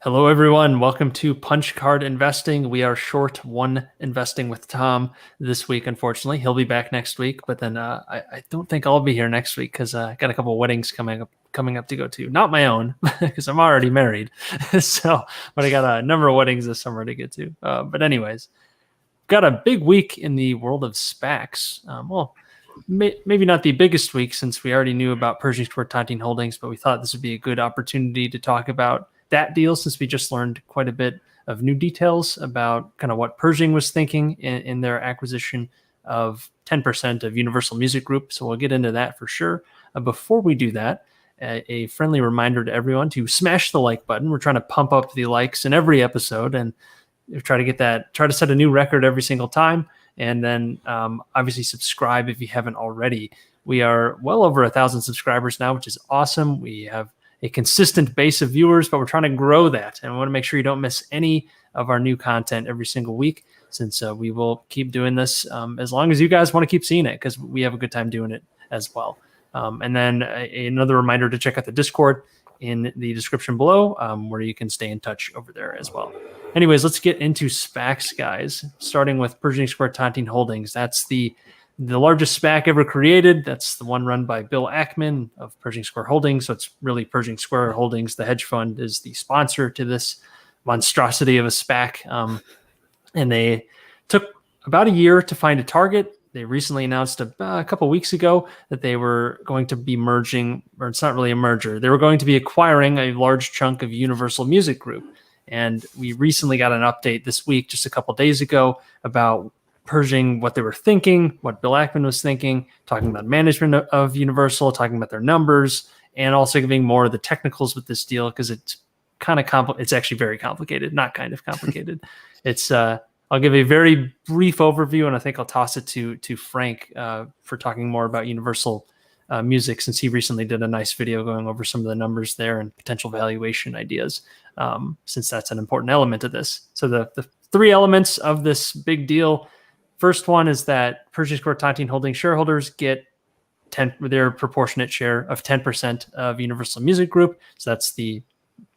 Hello, everyone. Welcome to Punch Card Investing. We are short one investing with Tom this week, unfortunately. He'll be back next week, but then I don't think I'll be here next week because I got a couple of weddings coming up to go to. Not my own, because I'm already married. But I got a number of weddings this summer to get to. But anyways, got a big week in the world of SPACs. Maybe not the biggest week since we already knew about Pershing Square Tontine Holdings, but we thought this would be a good opportunity to talk about that deal since we just learned quite a bit of new details about kind of what Pershing was thinking in their acquisition of 10% of Universal Music Group. So we'll get into that for sure. Before we do that, a friendly reminder to everyone to smash the like button. We're trying to pump up the likes in every episode and try to set a new record every single time. And then obviously subscribe if you haven't already. We are well over 1,000 subscribers now, which is awesome. We have a consistent base of viewers, but we're trying to grow that. And we want to make sure you don't miss any of our new content every single week, since we will keep doing this as long as you guys want to keep seeing it, because we have a good time doing it as well. And then another reminder to check out the Discord in the description below, where you can stay in touch over there as well. Anyways, let's get into SPACs, guys, starting with Pershing Square Tontine Holdings. That's the largest SPAC ever created. That's the one run by Bill Ackman of Pershing Square Holdings. So it's really Pershing Square Holdings. The hedge fund is the sponsor to this monstrosity of a SPAC. And they took about a year to find a target. They recently announced a couple weeks ago that they were going to be merging, or it's not really a merger. They were going to be acquiring a large chunk of Universal Music Group. And we recently got an update this week, just a couple days ago, about Pershing, what they were thinking, what Bill Ackman was thinking, talking about management of Universal, talking about their numbers, and also giving more of the technicals with this deal, because it's kind of it's actually very complicated, not kind of complicated. It's I'll give a very brief overview, and I think I'll toss it to Frank for talking more about Universal Music, since he recently did a nice video going over some of the numbers there and potential valuation ideas, since that's an important element of this. So the three elements of this big deal. First one is that Pershing Square Tontine Holdings shareholders get their proportionate share of 10% of Universal Music Group. So that's the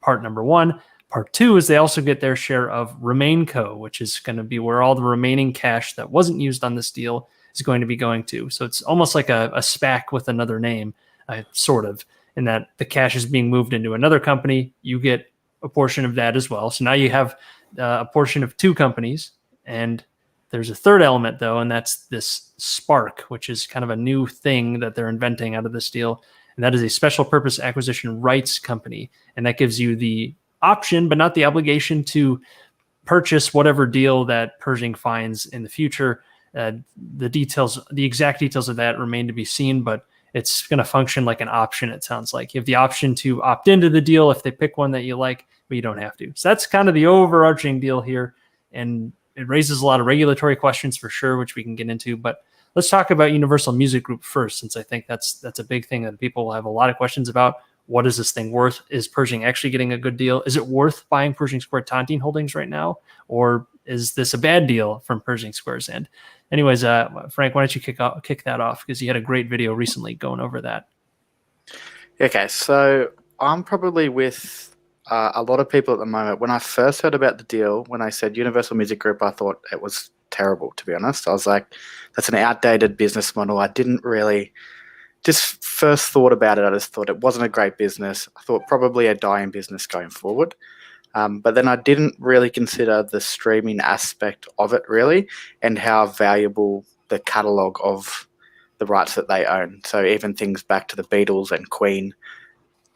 part number one. Part two is they also get their share of RemainCo, which is going to be where all the remaining cash that wasn't used on this deal is going to be going to. So it's almost like a SPAC with another name, sort of, in that the cash is being moved into another company. You get a portion of that as well. So now you have a portion of two companies. And there's a third element, though, and that's this Spark, which is kind of a new thing that they're inventing out of this deal. And that is a special purpose acquisition rights company. And that gives you the option, but not the obligation, to purchase whatever deal that Pershing finds in the future. The exact details of that remain to be seen, but it's going to function like an option, it sounds like. You have the option to opt into the deal if they pick one that you like, but you don't have to. So that's kind of the overarching deal here. And it raises a lot of regulatory questions for sure, which we can get into. But let's talk about Universal Music Group first, since I think that's a big thing that people will have a lot of questions about. What is this thing worth? Is Pershing actually getting a good deal? Is it worth buying Pershing Square Tontine Holdings right now? Or is this a bad deal from Pershing Square's end? Anyways, Frank, why don't you kick that off? Because you had a great video recently going over that. Okay, so I'm probably with a lot of people at the moment. When I first heard about the deal, when I said Universal Music Group, I thought it was terrible, to be honest. I was like, that's an outdated business model. I didn't really, just first thought about it, I just thought it wasn't a great business. I thought probably a dying business going forward. But then I didn't really consider the streaming aspect of it, really, and how valuable the catalogue of the rights that they own. So even things back to the Beatles and Queen,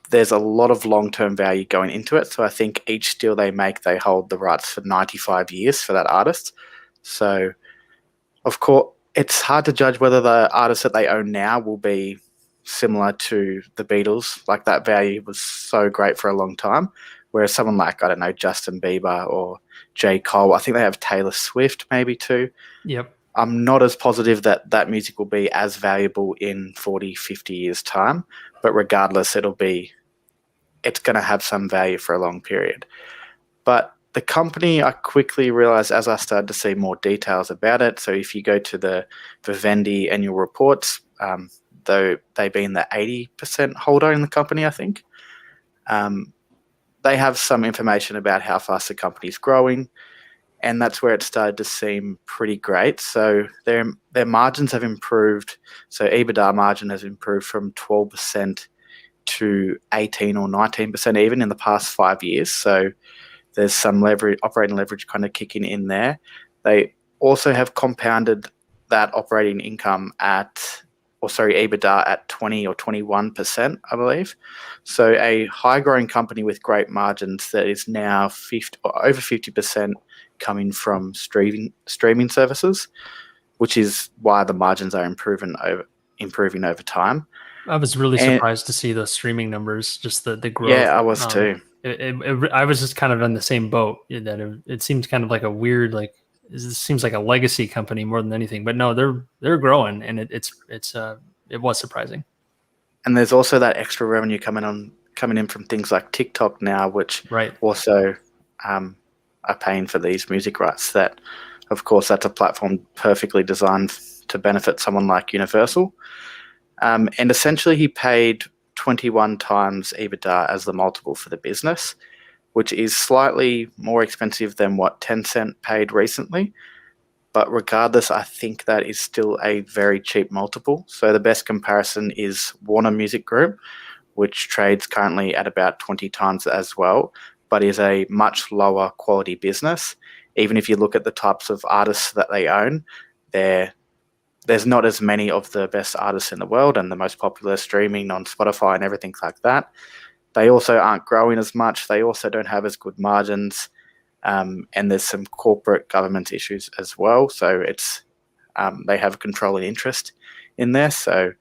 there's a lot of long-term value going into it. So I think each deal they make, they hold the rights for 95 years for that artist. So, of course, it's hard to judge whether the artists that they own now will be similar to the Beatles. Like, that value was so great for a long time. Whereas someone like, I don't know, Justin Bieber or J. Cole, I think they have Taylor Swift maybe too. Yep. I'm not as positive that that music will be as valuable in 40, 50 years' time. But regardless, it's going to have some value for a long period. But the company, I quickly realized as I started to see more details about it. So if you go to the Vivendi annual reports, though they've been the 80% holder in the company, I think. they have some information about how fast the company's growing, and that's where it started to seem pretty great. So their margins have improved. So EBITDA margin has improved from 12% to 18 or 19% even in the past 5 years. So there's some operating leverage kind of kicking in there. They also have compounded that operating income EBITDA at 20 or 21%, I believe. So a high growing company with great margins that is now over 50% coming from streaming services, which is why the margins are improving over time. I was really surprised to see those streaming numbers, just the growth. Yeah, I was too. I was just kind of in the same boat, that it seems kind of like a weird, like, it seems like a legacy company more than anything. But no, they're growing, and it was surprising. And there's also that extra revenue coming in from things like TikTok now, which also are paying for these music rights. That, of course, that's a platform perfectly designed to benefit someone like Universal. And essentially, he paid 21 times EBITDA as the multiple for the business, which is slightly more expensive than what Tencent paid recently. But regardless, I think that is still a very cheap multiple. So the best comparison is Warner Music Group, which trades currently at about 20 times as well, but is a much lower quality business. Even if you look at the types of artists that they own, there's not as many of the best artists in the world and the most popular streaming on Spotify and everything like that. They also aren't growing as much. They also don't have as good margins. And there's some corporate governance issues as well. So they have controlling interest in there. So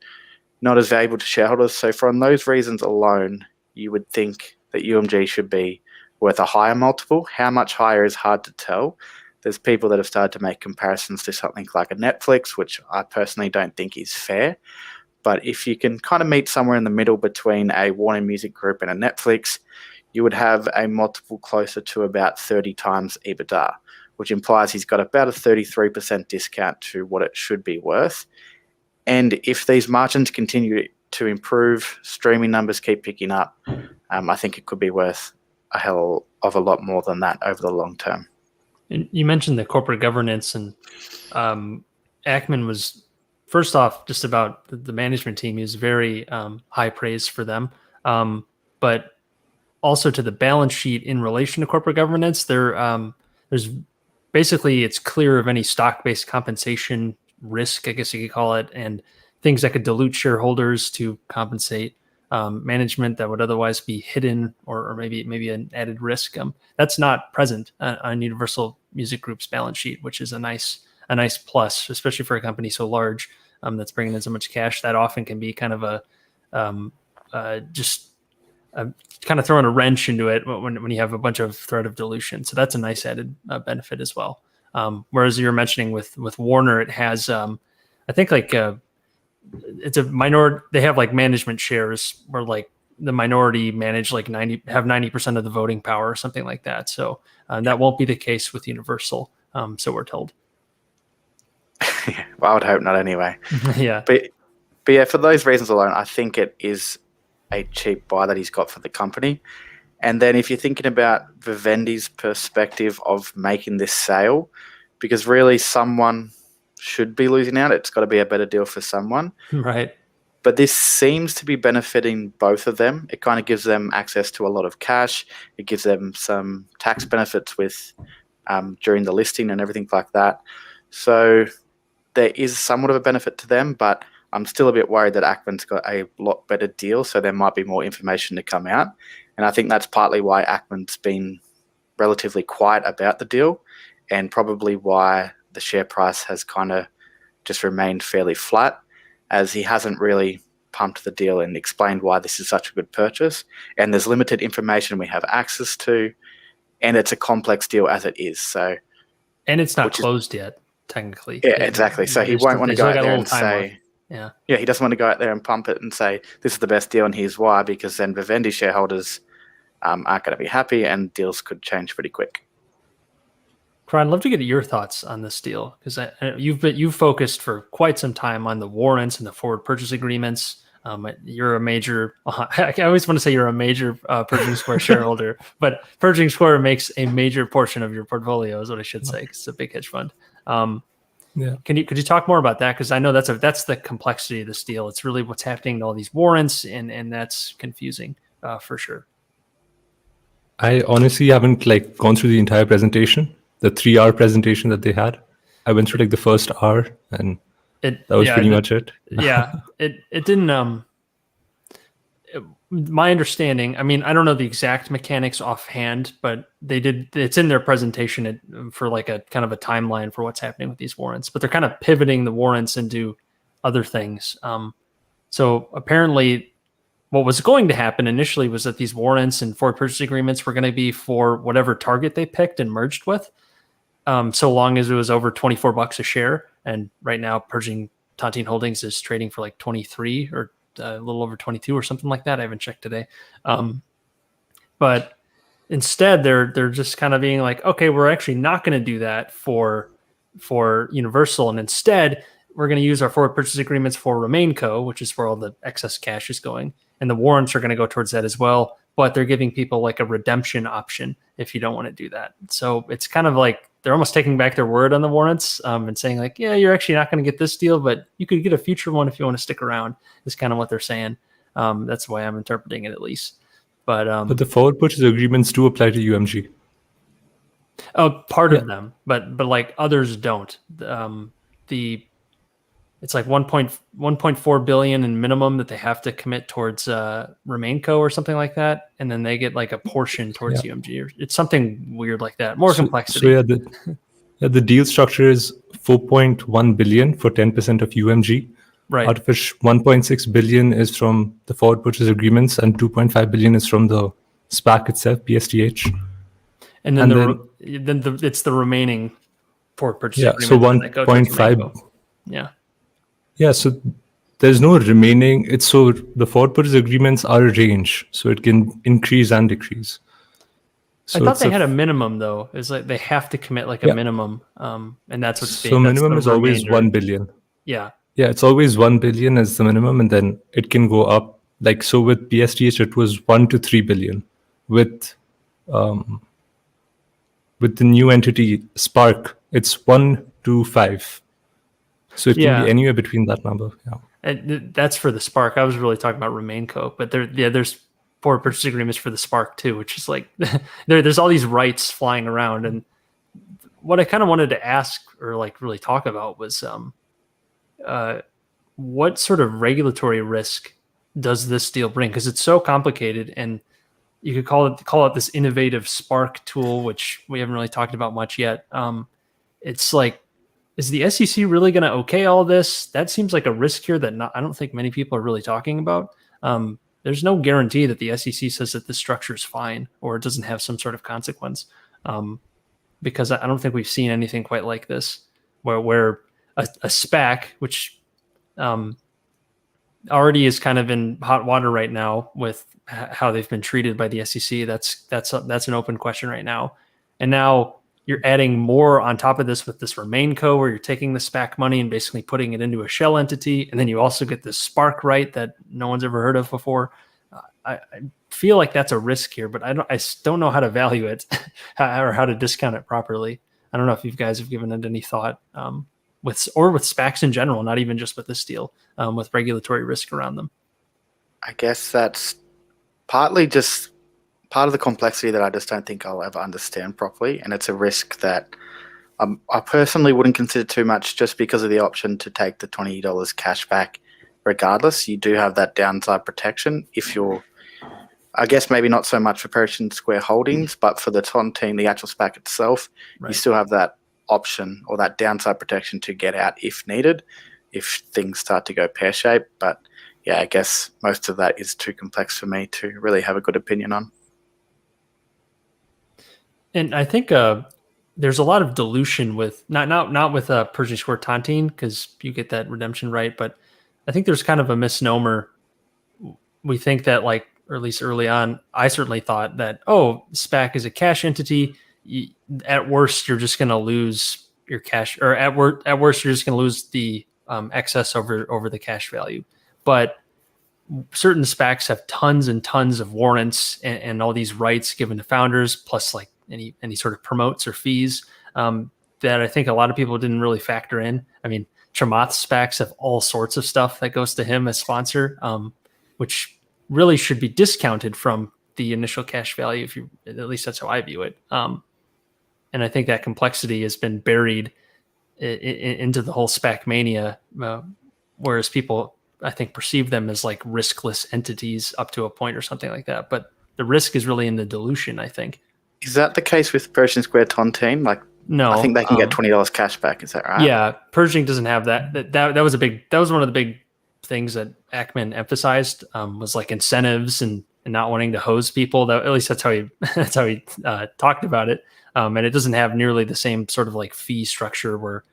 not as valuable to shareholders. So from those reasons alone, you would think that UMG should be worth a higher multiple. How much higher is hard to tell. There's people that have started to make comparisons to something like a Netflix, which I personally don't think is fair. But if you can kind of meet somewhere in the middle between a Warner Music Group and a Netflix, you would have a multiple closer to about 30 times EBITDA, which implies he's got about a 33% discount to what it should be worth. And if these margins continue to improve, streaming numbers keep picking up, I think it could be worth a hell of a lot more than that over the long term. And you mentioned the corporate governance, and Ackman was, first off, just about the management team. He was very high praise for them. But also to the balance sheet in relation to corporate governance, there's basically, it's clear of any stock-based compensation risk, I guess you could call it, and things that could dilute shareholders to compensate management that would otherwise be hidden or maybe an added risk. That's not present on Universal Music Group's balance sheet, which is a nice plus, especially for a company so large that's bringing in so much cash. That often can be kind of kind of throwing a wrench into it when you have a bunch of threat of dilution. So that's a nice added benefit as well. Whereas you're mentioning with Warner, it has, I think it's a minority. They have like management shares where like the minority manage like 90% of the voting power or something like that. So that won't be the case with Universal. So we're told. Well, I would hope not anyway. Yeah. But yeah, for those reasons alone, I think it is a cheap buy that he's got for the company. And then if you're thinking about Vivendi's perspective of making this sale, because really someone should be losing out, it's got to be a better deal for someone. Right. But this seems to be benefiting both of them. It kind of gives them access to a lot of cash. It gives them some tax benefits with during the listing and everything like that. So there is somewhat of a benefit to them, but I'm still a bit worried that Ackman's got a lot better deal, so there might be more information to come out. And I think that's partly why Ackman's been relatively quiet about the deal, and probably why the share price has kind of just remained fairly flat, as he hasn't really pumped the deal and explained why this is such a good purchase. And there's limited information we have access to, and it's a complex deal as it is. So, and it's not closed yet, technically. Yeah, exactly. So he won't want to go out there and say, yeah, he doesn't want to go out there and pump it and say this is the best deal and here's why, because then Vivendi shareholders aren't going to be happy and deals could change pretty quick. Brian, I'd love to get your thoughts on this deal, because you've focused for quite some time on the warrants and the forward purchase agreements. You're a major. I always want to say you're a major Pershing Square shareholder, but Pershing Square makes a major portion of your portfolio, is what I should say. 'Cause it's a big hedge fund. Yeah. Could you talk more about that? Because I know that's the complexity of this deal. It's really what's happening to all these warrants, and that's confusing for sure. I honestly haven't gone through the entire presentation, the 3-hour presentation that they had. I went through the first hour, and that was pretty much it. Yeah, it didn't. My understanding, I mean, I don't know the exact mechanics offhand, but they did. It's in their presentation for a kind of a timeline for what's happening with these warrants. But they're kind of pivoting the warrants into other things. So apparently, what was going to happen initially was that these warrants and forward purchase agreements were going to be for whatever target they picked and merged with, so long as it was over $24 a share. And right now, Pershing Tontine Holdings is trading for 23 or a little over 22 or something like that. I haven't checked today. But instead, they're just kind of being okay, we're actually not going to do that for Universal, and instead we're going to use our forward purchase agreements for RemainCo, which is where all the excess cash is going, and the warrants are going to go towards that as well. But they're giving people a redemption option if you don't want to do that. So it's kind of they're almost taking back their word on the warrants and saying yeah, you're actually not going to get this deal, but you could get a future one if you want to stick around, is kind of what they're saying. That's the way I'm interpreting it, at least. But the forward purchase agreements do apply to UMG. Part of them, but others don't. It's 1.4 billion in minimum that they have to commit towards RemainCo or something like that, and then they get a portion towards UMG, or it's something weird like that. More complexity. So the deal structure is 4.1 billion for 10% of UMG, right? Out of which 1.6 billion is from the forward purchase agreements, and 2.5 billion is from the SPAC itself, PSTH. And then it's the remaining forward purchase agreement. So 1.5. Yeah. Yeah, so there's no remaining. So the forward purchase agreements are a range, so it can increase and decrease. So I thought they had a minimum though. It's they have to commit a minimum, and that's what's being. So minimum is always 1 billion. Yeah. Yeah, it's always 1 billion as the minimum, and then it can go up. So with PSTH, it was 1 to 3 billion. With the new entity Spark, it's 1 to 5. So it can be anywhere between that number. Yeah. And that's for the Spark. I was really talking about RemainCo, but there's forward purchase agreements for the Spark too, which is there's all these rights flying around. And what I kind of wanted to ask or really talk about was what sort of regulatory risk does this deal bring? Because it's so complicated, and you could call it this innovative Spark tool, which we haven't really talked about much yet. It's is the SEC really going to okay all this? That seems like a risk here that I don't think many people are really talking about. There's no guarantee that the SEC says that this structure is fine or it doesn't have some sort of consequence, because I don't think we've seen anything quite like this, where a SPAC, which already is kind of in hot water right now with how they've been treated by the SEC. That's an open question right now, and now you're adding more on top of this with this RemainCo, where you're taking the SPAC money and basically putting it into a shell entity. And then you also get this Spark right that no one's ever heard of before. I feel like that's a risk here, but I don't know how to value it or how to discount it properly. I don't know if you guys have given it any thought with SPACs in general, not even just with this deal, with regulatory risk around them. I guess that's partly just part of the complexity that I just don't think I'll ever understand properly. And it's a risk that I personally wouldn't consider too much, just because of the option to take the $20 cash back regardless. You do have that downside protection if you're, I guess maybe not so much for Pershing Square Holdings, but for the Tontine, the actual SPAC itself, right, you still have that option or that downside protection to get out if needed, if things start to go pear-shaped. But yeah, I guess most of that is too complex for me to really have a good opinion on. And I think there's a lot of dilution with not with Pershing Square Tontine, because you get that redemption right, but I think there's kind of a misnomer. We think that, or at least early on, I certainly thought that, SPAC is a cash entity. At worst, you're just going to lose your cash, or at worst, you're just going to lose the excess over the cash value. But certain SPACs have tons and tons of warrants and all these rights given to founders, plus like any sort of promotes or fees that I think a lot of people didn't really factor in. I mean, Chamath's SPACs have all sorts of stuff that goes to him as sponsor, which really should be discounted from the initial cash value. If you, at least that's how I view it. And I think that complexity has been buried into the whole SPAC mania, whereas people, I think, perceive them as like riskless entities up to a point or something like that. But the risk is really in the dilution, I think. Is that the case with Pershing Square Tontine? Like, no, I think they can get $20 cash back. Is that right? Yeah, Pershing doesn't have that. That was one of the big things that Ackman emphasized, was like incentives and not wanting to hose people. At least that's how he talked about it. And it doesn't have nearly the same sort of like fee structure where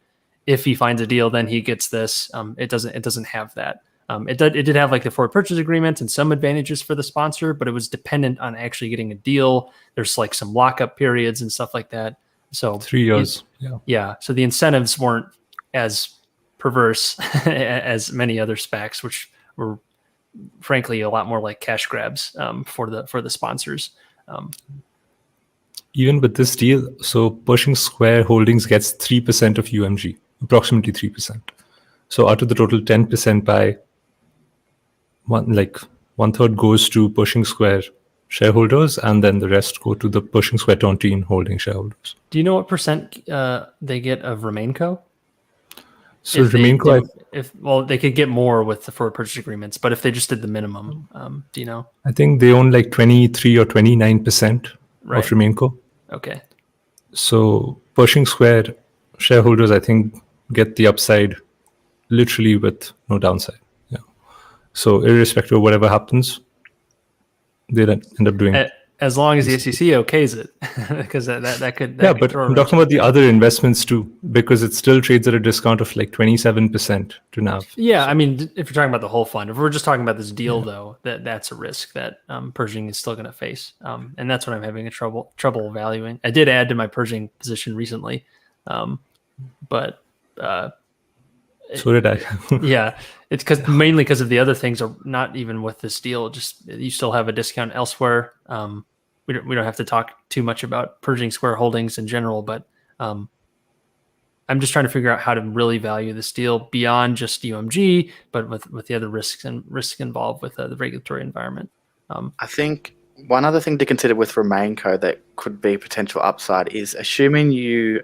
if he finds a deal, then he gets this. It doesn't have that. It did have like the forward purchase agreement and some advantages for the sponsor, but it was dependent on actually getting a deal. There's like some lockup periods and stuff like that. So 3 years. Yeah. So the incentives weren't as perverse as many other SPACs, which were frankly a lot more like cash grabs for the sponsors. Even with this deal, so Pershing Square Holdings gets 3% of UMG, approximately 3%. So out of the total 10% by one third goes to Pershing Square shareholders, and then the rest go to the Pershing Square Tontine holding shareholders. Do you know what percent they get of RemainCo? So RemainCo, they could get more with the forward purchase agreements, but if they just did the minimum, do you know? I think they own like 23 or 29% Right. of RemainCo. Okay. So Pershing Square shareholders, I think, get the upside literally with no downside. Yeah. So irrespective of whatever happens, they'll end up doing as long as the SEC okays it, because that could. Yeah, but I'm talking about the other investments too, because it still trades at a discount of like 27% to NAV. Yeah, so. I mean, if you're talking about the whole fund, if we're just talking about this deal, though, that's a risk that Pershing is still going to face, and that's what I'm having trouble valuing. I did add to my Pershing position recently, but so did I. Yeah, it's mainly because of the other things are not even with this deal. Just you still have a discount elsewhere. We don't have to talk too much about Pershing Square Holdings in general, but I'm just trying to figure out how to really value this deal beyond just UMG, but with the other risks involved with the regulatory environment. I think one other thing to consider with RemainCo that could be potential upside is assuming you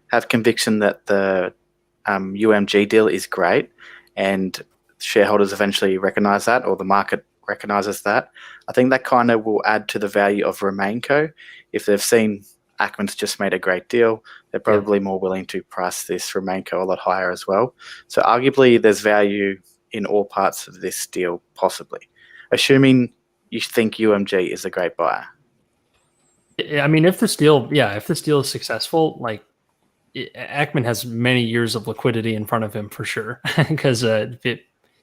have conviction that the UMG deal is great and shareholders eventually recognize that, or the market recognizes that. I think that kind of will add to the value of RemainCo. If they've seen Ackman's just made a great deal, they're probably more willing to price this RemainCo a lot higher as well. So arguably there's value in all parts of this deal, possibly, assuming you think UMG is a great buyer. I mean, if this deal is successful, like Ackman has many years of liquidity in front of him for sure, because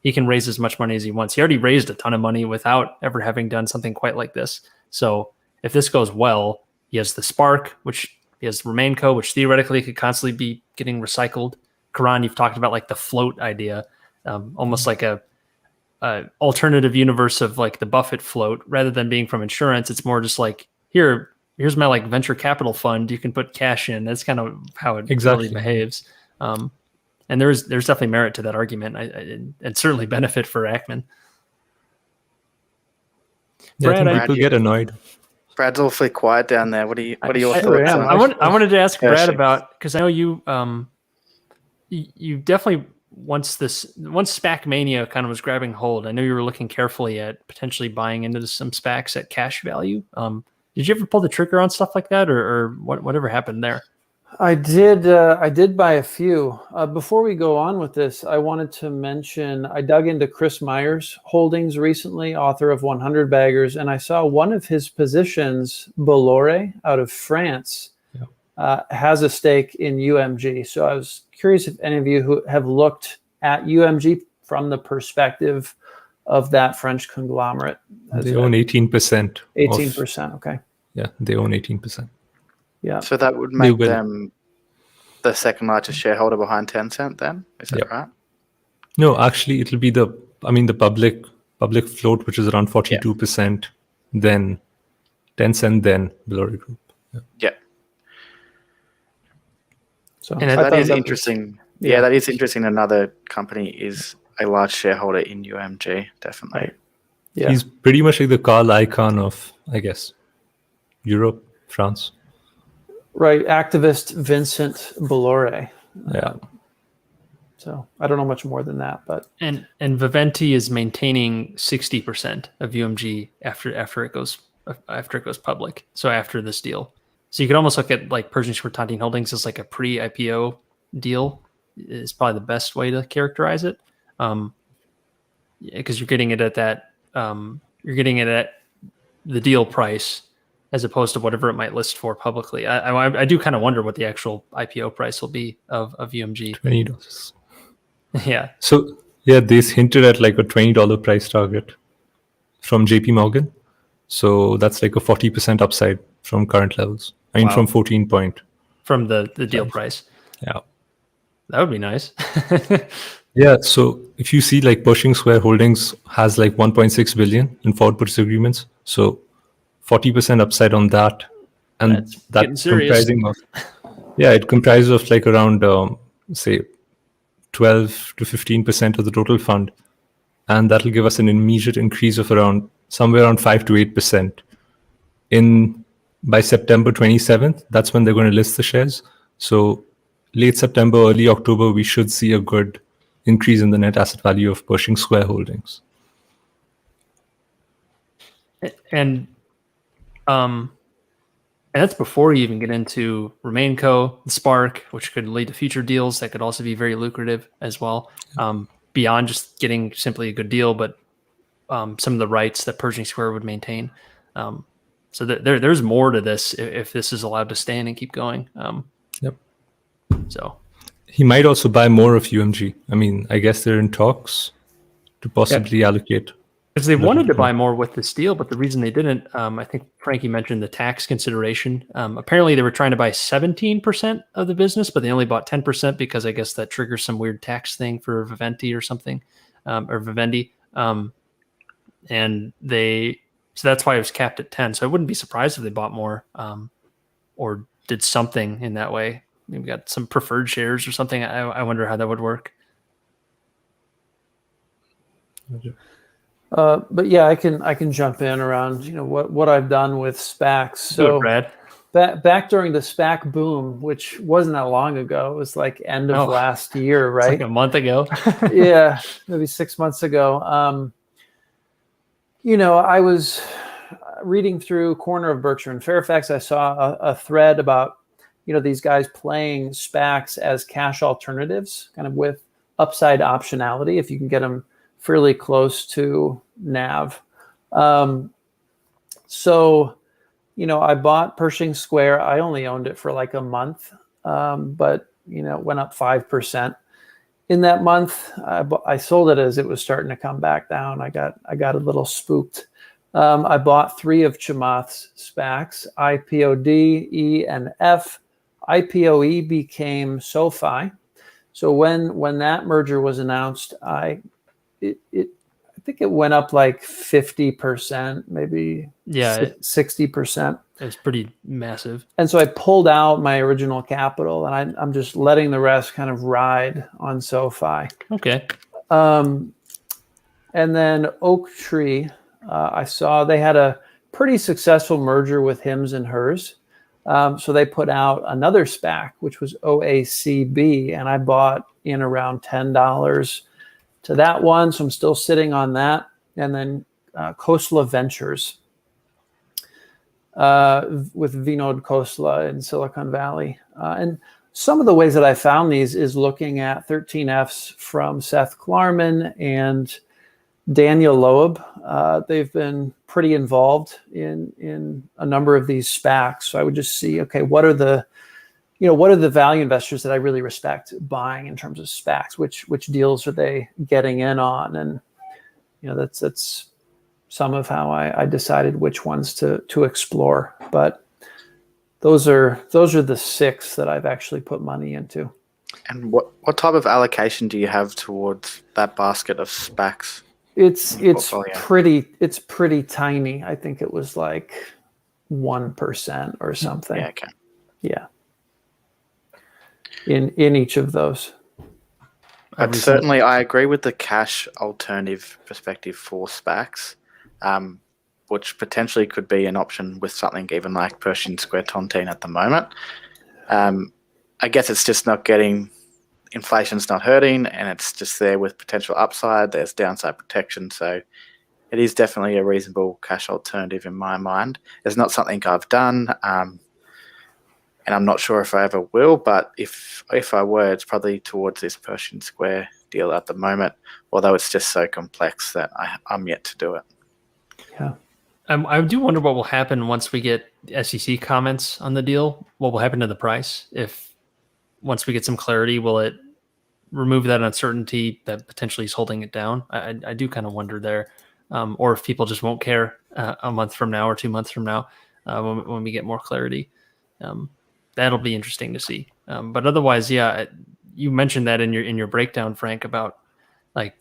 he can raise as much money as he wants. He already raised a ton of money without ever having done something quite like this. So if this goes well, he has the Spark, which he has RemainCo, which theoretically could constantly be getting recycled. Karan, you've talked about like the float idea, almost like a alternative universe of like the Buffett float. Rather than being from insurance, it's more just like, here's my like venture capital fund. You can put cash in. That's kind of how it really behaves. And there's definitely merit to that argument, and certainly benefit for Ackman. Yeah, Brad, people get annoyed. Brad's awfully quiet down there. What are your thoughts? I wanted to ask Brad about, because I know you definitely once SPAC mania kind of was grabbing hold, I know you were looking carefully at potentially buying into some SPACs at cash value. Did you ever pull the trigger on stuff like that, or whatever happened there? I did buy a few. Before we go on with this, I wanted to mention I dug into Kshb Merger's holdings recently, author of 100 Baggers, and I saw one of his positions, Bolloré, out of France, has a stake in UMG. So I was curious if any of you who have looked at UMG from the perspective of that French conglomerate. They own 18%. 18%, okay. Yeah, they own 18%. Yeah. So that would make them the second largest shareholder behind Tencent then? Is that right? No, actually it'll be the public public float, which is around 42%, then Tencent, then Bilori Group. Yeah. So And I That thought is was- interesting. yeah. Yeah, that is interesting. Another company is a large shareholder in UMG, definitely. Right. Yeah. He's pretty much like the Carl icon of, I guess, Europe, France. Right. Activist Vincent Bolloré. Yeah. So I don't know much more than that, but And Viventi is maintaining 60% of UMG after it goes public. So after this deal, so you could almost look at like Pershing Square Tontine Holdings as like a pre-IPO deal is probably the best way to characterize it, because you're getting it at that you're getting it at the deal price as opposed to whatever it might list for publicly. I do kind of wonder what the actual IPO price will be of UMG. $20. Yeah. So yeah, they hinted at like a $20 price target from JP Morgan. So that's like a 40% upside from current levels. I mean, Wow. from 14 point. From the deal price. Yeah. That would be nice. Yeah. So if you see like Pershing Square Holdings has like 1.6 billion in forward purchase agreements. So 40% upside on that. And That's getting that's serious. comprising of, yeah, it comprises of like around, say, 12 to 15% of the total fund. And that'll give us an immediate increase of around somewhere around 5 to 8%. By September 27th, that's when they're going to list the shares. So late September, early October, we should see a good increase in the net asset value of Pershing Square Holdings. And that's before you even get into RemainCo, Spark, which could lead to future deals that could also be very lucrative as well. Beyond just getting simply a good deal, but some of the rights that Pershing Square would maintain. So there's more to this if this is allowed to stand and keep going. Yep. So He might also buy more of UMG. I mean, I guess they're in talks to possibly allocate. because they wanted to buy more with this deal, but the reason they didn't, I think Frankie mentioned the tax consideration. Apparently, they were trying to buy 17% of the business, but they only bought 10% because I guess that triggers some weird tax thing for Viventi or something, or Vivendi. And so that's why it was capped at 10. So I wouldn't be surprised if they bought more, or did something in that way. Maybe got some preferred shares or something. I wonder how that would work. but yeah, I can jump in around what I've done with SPACs. Do it, So Brad. back during the SPAC boom, which wasn't that long ago, it was like end of last year, It's right? like a month ago. Yeah, maybe 6 months ago. I was reading through Corner of Berkshire and Fairfax. I saw a thread about these guys playing SPACs as cash alternatives, kind of with upside optionality if you can get them fairly close to NAV. So I bought Pershing Square. I only owned it for like a month, but it went up 5%. In that month, I sold it as it was starting to come back down. I got a little spooked. I bought 3 of Chamath's SPACs, IPOD, E, and F. IPOE became SoFi. So when that merger was announced, I think it went up like 50%, maybe 60%. It's pretty massive. And so I pulled out my original capital, and I'm just letting the rest kind of ride on SoFi. Okay. And then Oaktree, I saw they had a pretty successful merger with Hims and Hers. So they put out another SPAC, which was OACB, and I bought in around $10 to that one. So I'm still sitting on that. And then Khosla Ventures with Vinod Khosla in Silicon Valley. And some of the ways that I found these is looking at 13Fs from Seth Klarman and Daniel Loeb. They've been pretty involved in a number of these SPACs. So I would just see, okay, what are the value investors that I really respect buying in terms of SPACs? Which deals are they getting in on? And that's some of how I decided which ones to explore. But those are the 6 that I've actually put money into. And what type of allocation do you have towards that basket of SPACs? It's portfolio. pretty tiny. I think it was like 1% or something. Yeah, okay. Yeah. In each of those. But certainly, I agree with the cash alternative perspective for SPACs, which potentially could be an option with something even like Pershing Square Tontine at the moment. I guess it's just not getting, inflation's not hurting, and it's just there with potential upside. There's downside protection, so it is definitely a reasonable cash alternative in my mind. It's not something I've done, and I'm not sure if I ever will, but if I were, it's probably towards this Pershing Square deal at the moment, although it's just so complex that I'm yet to do it. Yeah. I do wonder what will happen once we get SEC comments on the deal. What will happen to the price? If once we get some clarity, will it remove that uncertainty that potentially is holding it down? I do kind of wonder there. Or if people just won't care a month from now or 2 months from now when we get more clarity. That'll be interesting to see. But otherwise, yeah, you mentioned that in your breakdown, Frank, about like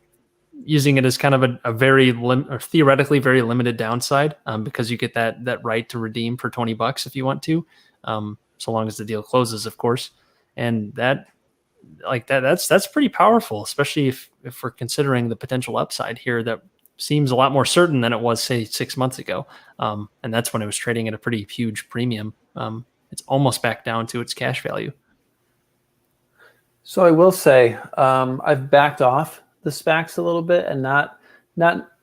using it as kind of a very or theoretically very limited downside because you get that right to redeem for $20 if you want to, so long as the deal closes, of course. And that's pretty powerful, especially if we're considering the potential upside here that seems a lot more certain than it was, say, 6 months ago. And that's when it was trading at a pretty huge premium. It's almost back down to its cash value. So I will say I've backed off the SPACs a little bit, and not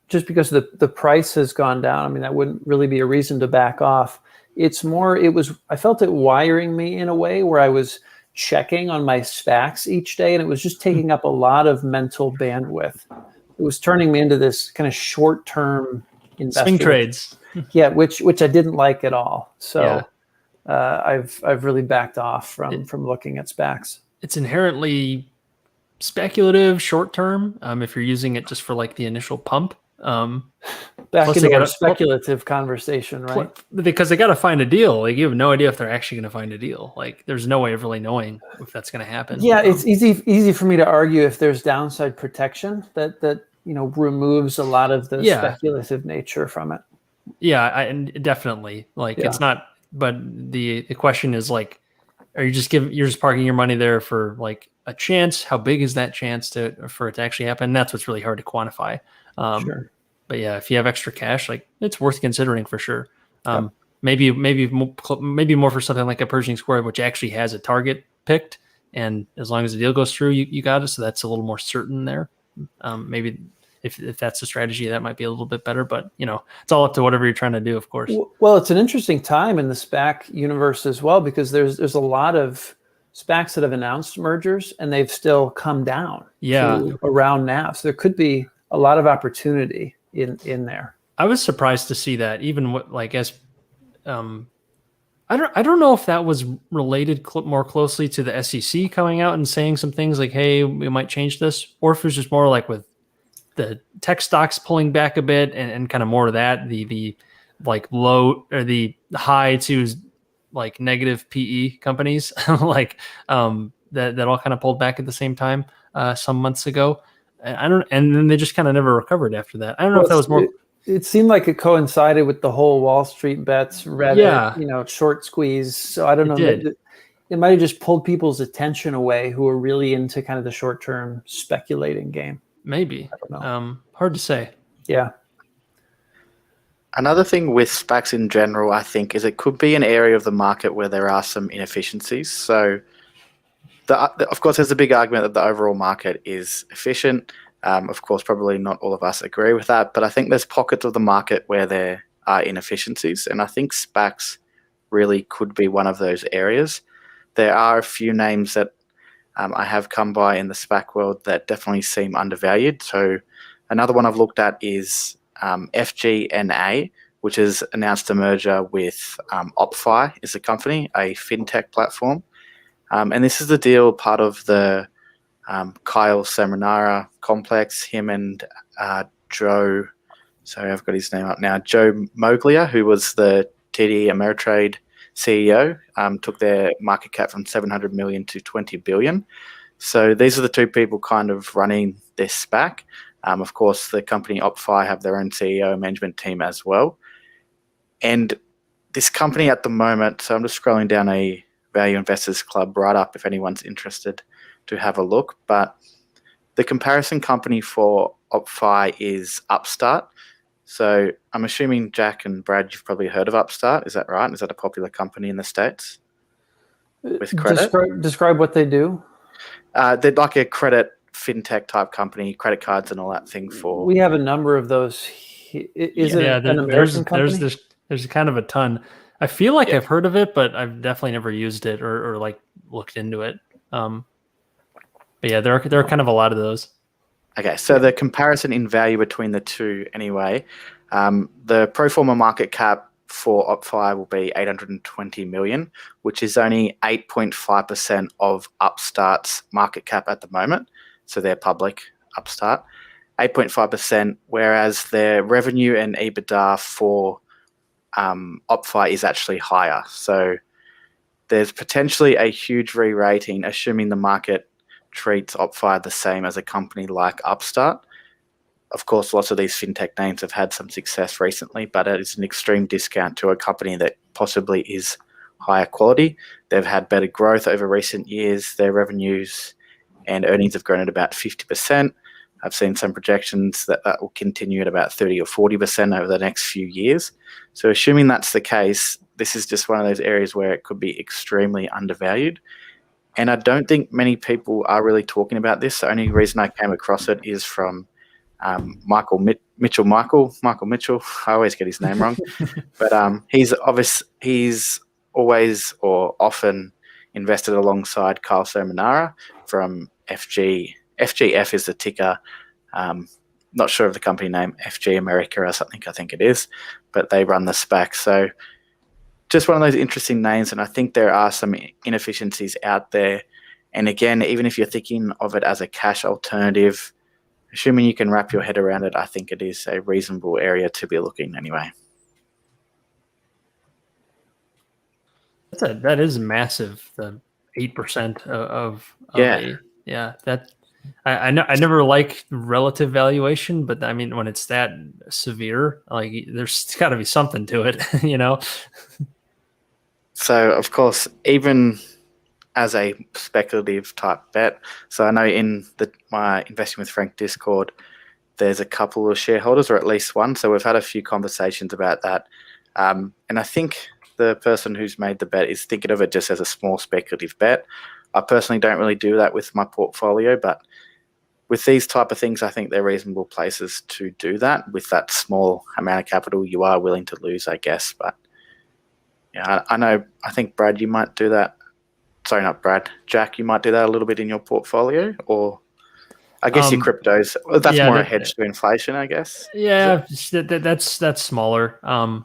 just because the price has gone down. I mean, that wouldn't really be a reason to back off. It's more, I felt it wiring me in a way where I was checking on my SPACs each day, and it was just taking up a lot of mental bandwidth. It was turning me into this kind of short-term investor. Swing trades. Yeah, which I didn't like at all. So yeah. I've really backed off from looking at SPACs. It's inherently speculative, short term. If you're using it just for like the initial pump. Back into our speculative conversation, right? Because they got to find a deal. Like you have no idea if they're actually going to find a deal. Like there's no way of really knowing if that's going to happen. Yeah, it's easy for me to argue if there's downside protection that removes a lot of the speculative nature from it. Yeah, definitely. Like it's not. But the question is like, you're just parking your money there for like a chance? How big is that chance for it to actually happen? And that's what's really hard to quantify. Sure. But yeah, if you have extra cash, like it's worth considering for sure. Maybe more for something like a Pershing Square, which actually has a target picked, and as long as the deal goes through, you got it. So that's a little more certain there. Maybe if that's the strategy, that might be a little bit better. But it's all up to whatever you're trying to do, of course. Well, it's an interesting time in the SPAC universe as well, because there's a lot of SPACs that have announced mergers and they've still come down to around NAV. So there could be a lot of opportunity in there. I was surprised to see that, even I don't know if that was related more closely to the SEC coming out and saying some things like, "Hey, we might change this," or if it was just more like with the tech stocks pulling back a bit and kind of more of that the like low or the high to like negative PE companies like that all kind of pulled back at the same time some months ago. And then they just kind of never recovered after that. I don't know if that was more. It seemed like it coincided with the whole Wall Street bets, Reddit, short squeeze. So I don't know. It might have just pulled people's attention away who are really into kind of the short-term speculating game. Maybe. I don't know. Hard to say. Yeah. Another thing with SPACs in general, I think, is it could be an area of the market where there are some inefficiencies. So, of course, there's a big argument that the overall market is efficient. Of course, probably not all of us agree with that, but I think there's pockets of the market where there are inefficiencies, and I think SPACs really could be one of those areas. There are a few names that I have come by in the SPAC world that definitely seem undervalued. So another one I've looked at is FGNA, which has announced a merger with OppFi is the company, a fintech platform. And this is the deal part of the Kyle Seminara complex, him and Joe, sorry, I've got his name up now, Joe Moglia, who was the TD Ameritrade CEO, took their market cap from 700 million to 20 billion. So these are the two people kind of running this SPAC. Of course, the company OpFi have their own CEO and management team as well. And this company at the moment, so I'm just scrolling down a Value Investors Club write-up if anyone's interested to have a look. But the comparison company for OpFi is Upstart. So I'm assuming Jack and Brad, you've probably heard of Upstart. Is that right? Is that a popular company in the States with credit? Describe what they do. They're like a credit fintech type company, credit cards and all that thing for. We have a number of those. Is it an American company? There's kind of a ton. I feel like I've heard of it, but I've definitely never used it or like looked into it. But yeah, there are kind of a lot of those. Okay, so the comparison in value between the two anyway, the pro forma market cap for OpFi will be 820 million, which is only 8.5% of Upstart's market cap at the moment. So they're public, Upstart, 8.5%, whereas their revenue and EBITDA for OpFi is actually higher. So there's potentially a huge re-rating, assuming the market treats OpFi the same as a company like Upstart. Of course, lots of these fintech names have had some success recently, but it is an extreme discount to a company that possibly is higher quality. They've had better growth over recent years. Their revenues and earnings have grown at about 50%. I've seen some projections that will continue at about 30 or 40% over the next few years. So assuming that's the case, this is just one of those areas where it could be extremely undervalued. And I don't think many people are really talking about this. The only reason I came across it is from Michael Mitchell. I always get his name wrong. But he's always or often invested alongside Kyle Somanara from FG. FGF is the ticker. Not sure of the company name, FG America or something, I think it is. But they run the SPAC. So just one of those interesting names, and I think there are some inefficiencies out there. And again, even if you're thinking of it as a cash alternative, assuming you can wrap your head around it, I think it is a reasonable area to be looking anyway. That is massive. The 8% of that. I never like relative valuation, but I mean when it's that severe, like there's got to be something to it, you know. So of course, even as a speculative type bet, so I know in my Investing with Frank Discord, there's a couple of shareholders, or at least one. So we've had a few conversations about that, and I think the person who's made the bet is thinking of it just as a small speculative bet. I personally don't really do that with my portfolio, but with these type of things, I think they're reasonable places to do that. With that small amount of capital, you are willing to lose, I guess. But yeah, I think Brad, you might do that. Sorry, not Brad. Jack, you might do that a little bit in your portfolio, or I guess your cryptos. That's more a hedge to inflation, I guess. Yeah, that's smaller. Though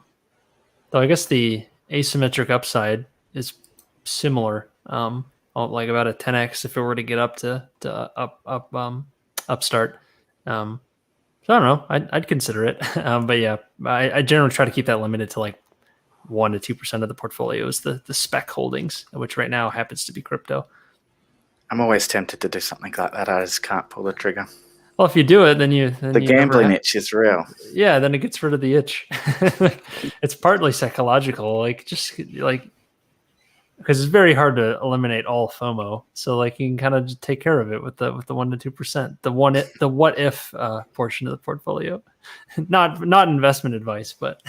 I guess the asymmetric upside is similar. Like about a 10x if it were to get up to Upstart. So I don't know. I'd consider it. But yeah, I generally try to keep that limited to like 1 to 2% of the portfolio is the spec holdings, which right now happens to be crypto. I'm always tempted to do something like that. I just can't pull the trigger. Well, if you do it, then the gambling itch is real. Yeah, then it gets rid of the itch. It's partly psychological, like just like because it's very hard to eliminate all FOMO. So like you can kind of just take care of it with the 1 to 2%, the what if portion of the portfolio. Not investment advice, but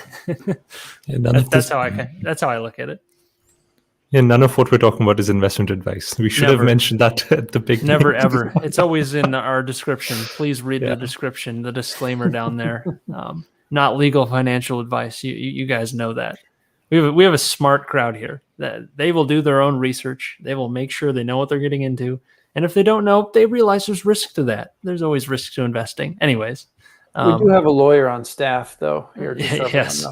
that's how I look at it. Yeah, none of what we're talking about is investment advice. We should have mentioned that at the beginning. Never, ever. It's always in our description. Please read the description, the disclaimer down there. Not legal financial advice. You guys know that. We have a smart crowd here. That they will do their own research. They will make sure they know what they're getting into. And if they don't know, they realize there's risk to that. There's always risk to investing. Anyways. We do have a lawyer on staff, though. Here, yes,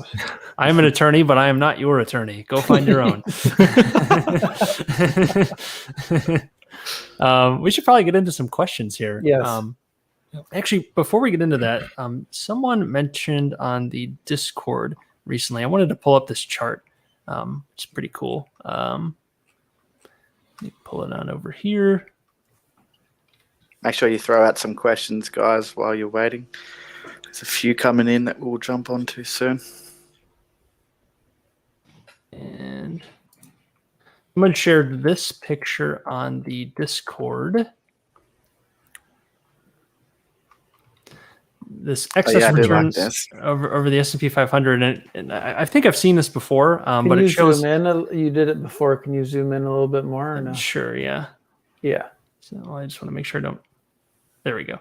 I am an attorney, but I am not your attorney. Go find your own. We should probably get into some questions here. Yes. Actually, before we get into that, someone mentioned on the Discord recently. I wanted to pull up this chart. It's pretty cool. Let me pull it on over here. make sure you throw out some questions, guys, while you're waiting. There's a few coming in that we'll jump onto soon. And someone shared this picture on the Discord. This excess returns over the S&P 500, and I think I've seen this before, but it shows. Zoom in? You did it before. Can you zoom in a little bit more? Or no? Sure, yeah. Yeah. So I just want to make sure I don't. There we go.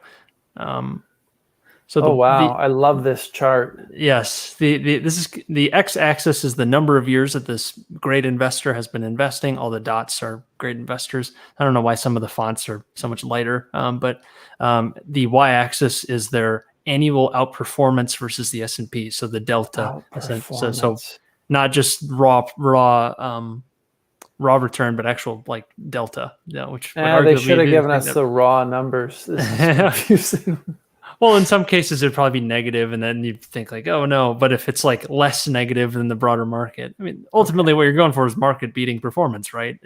Wow, I love this chart. Yes, this is the x-axis is the number of years that this great investor has been investing. All the dots are great investors. I don't know why some of the fonts are so much lighter, but the y-axis is their annual outperformance versus the S&P. So the delta. So not just raw return, but actual like delta. Yeah, which they should have given us the raw numbers. This is confusing. Well, in some cases it'd probably be negative, and then you'd think like, oh no. But if it's like less negative than the broader market, I mean, ultimately what you're going for is market beating performance, right?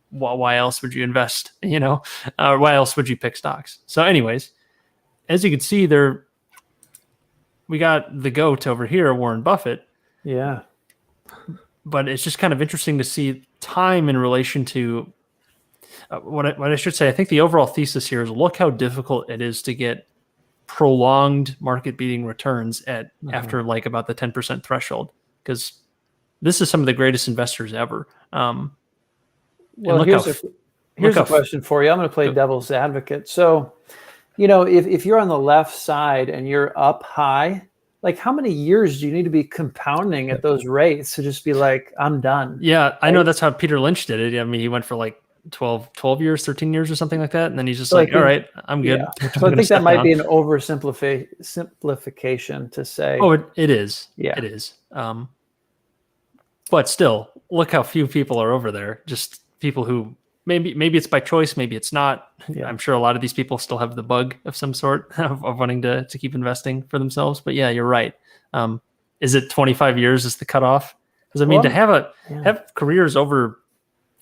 Why else would you invest? Why else would you pick stocks? So, anyways, as you can see, we got the GOAT over here, Warren Buffett. Yeah. But it's just kind of interesting to see time in relation to what I should say. I think the overall thesis here is look how difficult it is to get prolonged market-beating returns at after like about the 10% threshold, because this is some of the greatest investors ever. Well, here's a question for you. I'm going to play devil's advocate. So, if you're on the left side and you're up high, like how many years do you need to be compounding at those rates to just be like, I'm done? Yeah, right? I know that's how Peter Lynch did it. I mean, he went for like 12 years, 13 years or something like that. And then he's just all right, I'm good. Yeah. So I think that might be an oversimplification to say. Oh, it is. Yeah. It is. But still, look how few people are over there. Just people who maybe it's by choice, maybe it's not. Yeah. I'm sure a lot of these people still have the bug of some sort of wanting to keep investing for themselves. But yeah, you're right. Is it 25 years is the cutoff? Because I mean, to have careers over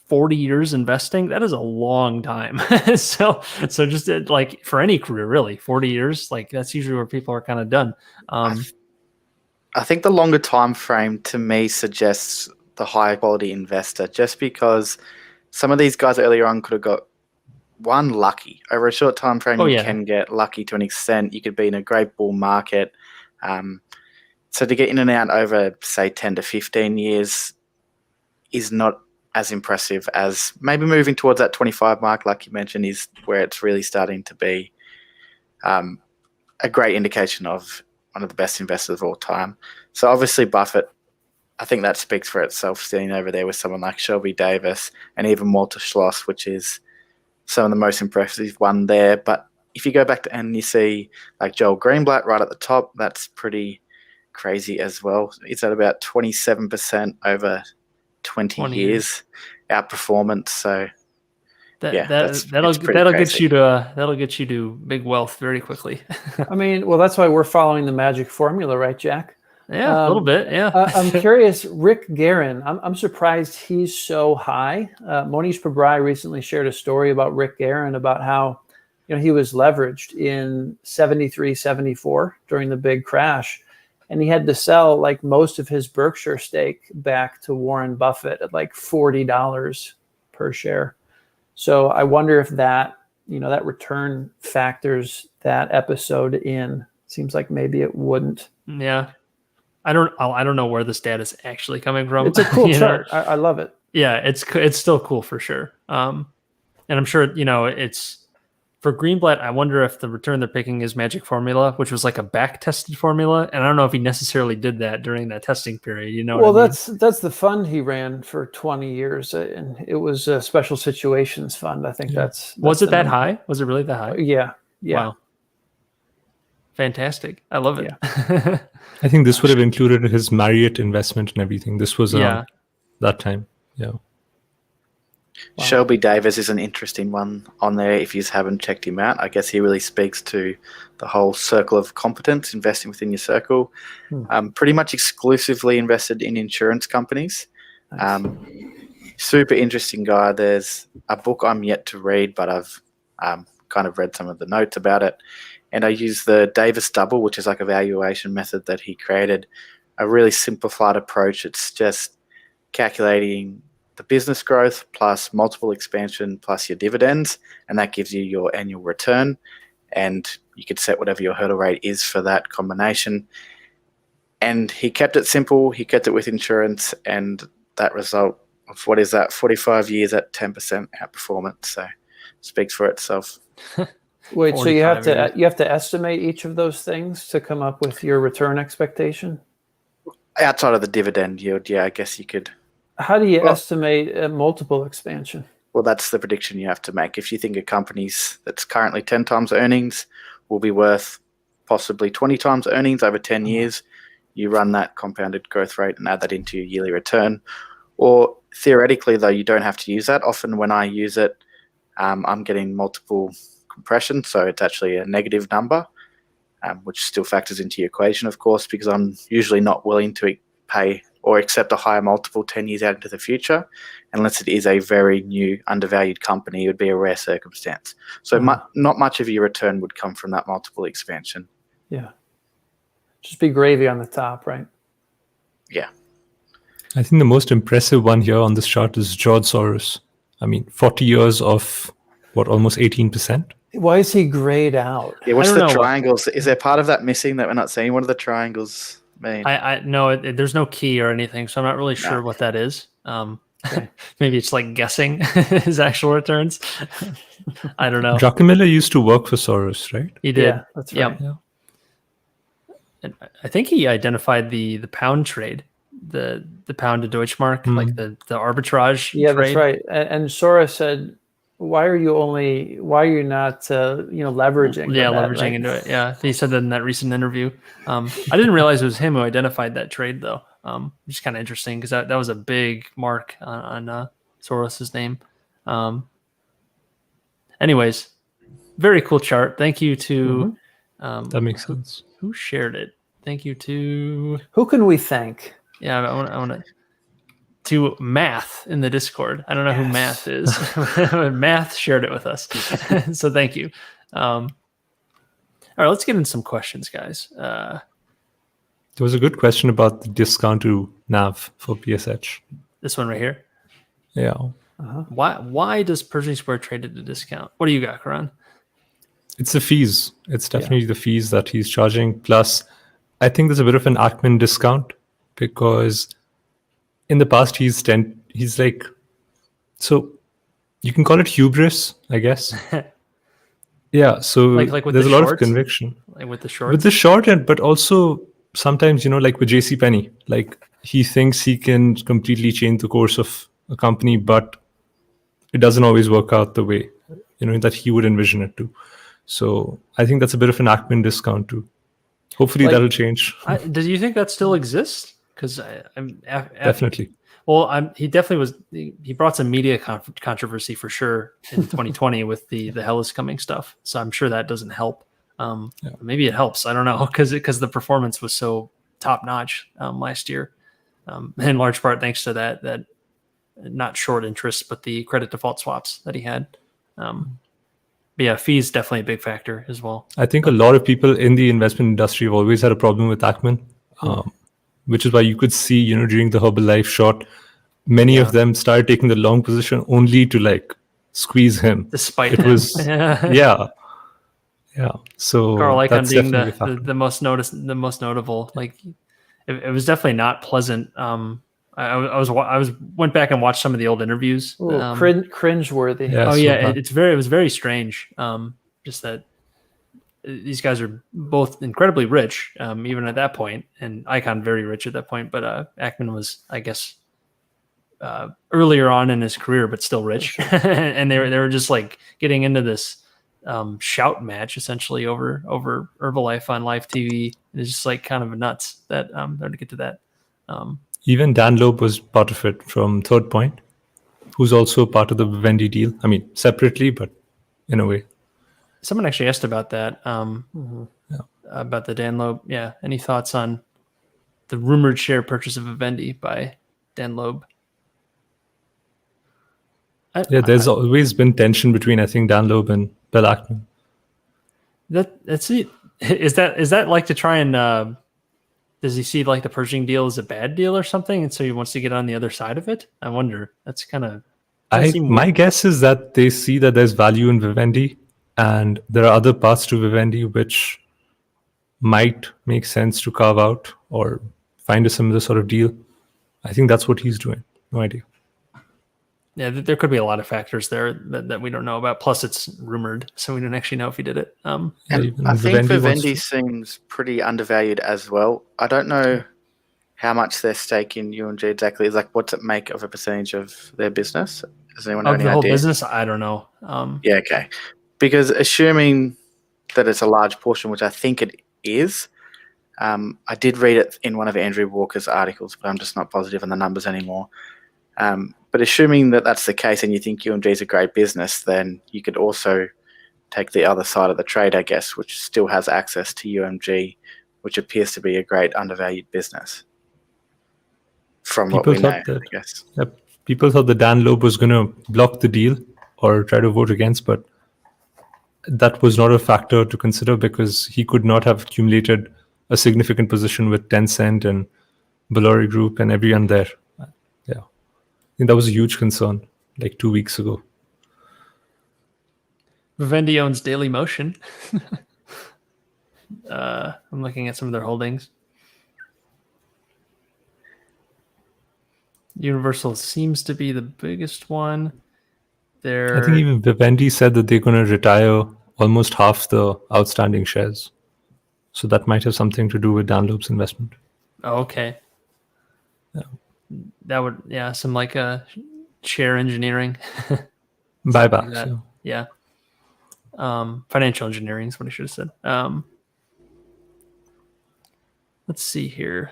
40 years investing, that is a long time. so just like for any career, really, 40 years, like that's usually where people are kind of done. I think the longer time frame to me suggests the higher quality investor, just because some of these guys earlier on could have got lucky over a short time frame. You can get lucky to an extent. You could be in a great bull market. So to get in and out over say 10 to 15 years is not as impressive as maybe moving towards that 25 mark, like you mentioned, is where it's really starting to be a great indication of one of the best investors of all time. So obviously Buffett, I think that speaks for itself, sitting over there with someone like Kshb Davis and even Walter Schloss, which is some of the most impressive one there. But if you go back and you see like Joel Greenblatt right at the top, that's pretty crazy as well. It's at about 27% over 20 years outperformance. So that'll get you to big wealth very quickly. I mean, well, that's why we're following the magic formula, right, Jack? Yeah, a little bit. Yeah. I'm curious, Rick Guerin. I'm surprised he's so high. Monish Pabrai recently shared a story about Rick Guerin about how he was leveraged in 73, 74 during the big crash. And he had to sell like most of his Berkshire stake back to Warren Buffett at like $40 per share. So I wonder if that, that return factors that episode in. Seems like maybe it wouldn't. Yeah. I don't know where this data is actually coming from. It's a cool chart. I love it. Yeah, it's still cool for sure. And I'm sure, it's for Greenblatt, I wonder if the return they're picking is magic formula, which was like a back-tested formula. And I don't know if he necessarily did that during that testing period. Well, that's the fund he ran for 20 years. And it was a special situations fund. I think that's was it that high? Was it really that high? Yeah. Wow. Fantastic. I love it. Yeah. I think this would have included his Marriott investment and everything. This was that time. Yeah. Wow. Kshb Davis is an interesting one on there if you haven't checked him out. I guess he really speaks to the whole circle of competence, investing within your circle. Pretty much exclusively invested in insurance companies. Nice. Super interesting guy. There's a book I'm yet to read, but I've kind of read some of the notes about it. And I used the Davis double, which is like a valuation method that he created, a really simplified approach. It's just calculating the business growth plus multiple expansion plus your dividends, and that gives you your annual return. And you could set whatever your hurdle rate is for that combination. And he kept it simple. He kept it with insurance, and that result of 45 years at 10% outperformance. So speaks for itself. Wait, so you have 45 to estimate each of those things to come up with your return expectation? Outside of the dividend yield, yeah, I guess you could. How do you estimate a multiple expansion? Well, that's the prediction you have to make. If you think a company's that's currently 10 times earnings will be worth possibly 20 times earnings over 10 years, you run that compounded growth rate and add that into your yearly return. Or theoretically, though, you don't have to use that. Often when I use it, I'm getting multiple compression, so it's actually a negative number, which still factors into your equation, of course, because I'm usually not willing to pay or accept a higher multiple 10 years out into the future, unless it is a very new, undervalued company. It would be a rare circumstance. So not much of your return would come from that multiple expansion. Yeah. Just be gravy on the top, right? Yeah. I think the most impressive one here on this chart is George Soros. I mean, 40 years of almost 18%? Why is he grayed out? Yeah, what's the triangles? Is there part of that missing that we're not seeing? What do the triangles mean? I know there's no key or anything, so I'm not really sure what that is. Maybe it's like guessing his actual returns. I don't know. Druckenmiller used to work for Soros, right? He did. Yeah, that's right. Yep. Yeah. And I think he identified the pound trade, the pound to Deutschmark, like the arbitrage. Yeah, trade. that's right. And Soros said, why are you not leveraging? Yeah, that, leveraging right? into it. Yeah, he said that in that recent interview. I didn't realize it was him who identified that trade, though. Which is kind of interesting because that was a big mark on Soros's name. Anyways, very cool chart. Thank you to that makes sense. Who shared it? Thank you to Who can we thank? Yeah, I want to Math in the Discord. I don't know who Math is. Math shared it with us. So thank you. All right, let's get into some questions, guys. There was a good question about the discount to NAV for PSH. This one right here. Yeah. Why does Pershing Square trade at a discount? What do you got, Karan? It's the fees. It's definitely the fees that he's charging. Plus, I think there's a bit of an Ackman discount because in the past he's like, so you can call it hubris, I guess. Yeah. So like with there's a the lot shorts? of conviction Like with the shorts? with the short end, but also sometimes, like with JCPenney, like he thinks he can completely change the course of a company, but it doesn't always work out the way, that he would envision it to. So I think that's a bit of an Ackman discount too. Hopefully that'll change. Do you think that still exists? Because Definitely. Well, he definitely was. He brought some media controversy for sure in 2020 with the Hell is Coming stuff. So I'm sure that doesn't help. Maybe it helps. I don't know because the performance was so top notch last year, in large part thanks to that not short interest but the credit default swaps that he had. But yeah, fees definitely a big factor as well. I think a lot of people in the investment industry have always had a problem with Ackman, which is why you could see, during the Herbalife short, many of them started taking the long position only to squeeze him. Despite it him. was, yeah. So Carl Icahn that's being definitely the most notable. It was definitely not pleasant. I went back and watched some of the old interviews. Cringeworthy. Yeah, it was very strange. Just that these guys are both incredibly rich, even at that point, and Icahn very rich at that point. But Ackman was, I guess, earlier on in his career, but still rich, and they were just getting into this shout match essentially over Herbalife on live TV. It's just kind of nuts that to get to that. Even Dan Loeb was part of it from Third Point, who's also part of the Vivendi deal. I mean, separately, but in a way. Someone actually asked about that, about the Dan Loeb. Yeah. Any thoughts on the rumored share purchase of Vivendi by Dan Loeb? There's always been tension between, I think, Dan Loeb and Bill Ackman. That's it. Is that like to try and does he see like the purging deal as a bad deal or something, and so he wants to get on the other side of it? I wonder. That's kind of My guess is that they see that there's value in Vivendi, and there are other parts to Vivendi which might make sense to carve out or find a similar sort of deal. I think that's what he's doing. No idea. Yeah, there could be a lot of factors there that we don't know about. Plus, it's rumored, so we don't actually know if he did it. And I think Vivendi seems pretty undervalued as well. I don't know how much their stake in UMG exactly is. Like, what's it make of a percentage of their business? Does anyone have any the whole idea? business? I don't know. Yeah, okay. Because assuming that it's a large portion, which I think it is, I did read it in one of Andrew Walker's articles, but I'm just not positive on the numbers anymore. But assuming that that's the case and you think UMG is a great business, then you could also take the other side of the trade, I guess, which still has access to UMG, which appears to be a great undervalued business from what we know, I guess. People thought that Dan Loeb was going to block the deal or try to vote against, but that was not a factor to consider because he could not have accumulated a significant position with Tencent and Bolloré Group and everyone there. Yeah. I think that was a huge concern like 2 weeks ago. Vivendi owns Daily Motion. I'm looking at some of their holdings. Universal seems to be the biggest one. I think even Vivendi said that they're going to retire almost half the outstanding shares. So that might have something to do with Dan Loeb's investment. Oh, okay. Yeah. That would, some like share engineering. Buybacks. Like yeah. Financial engineering is what I should have said. Let's see here.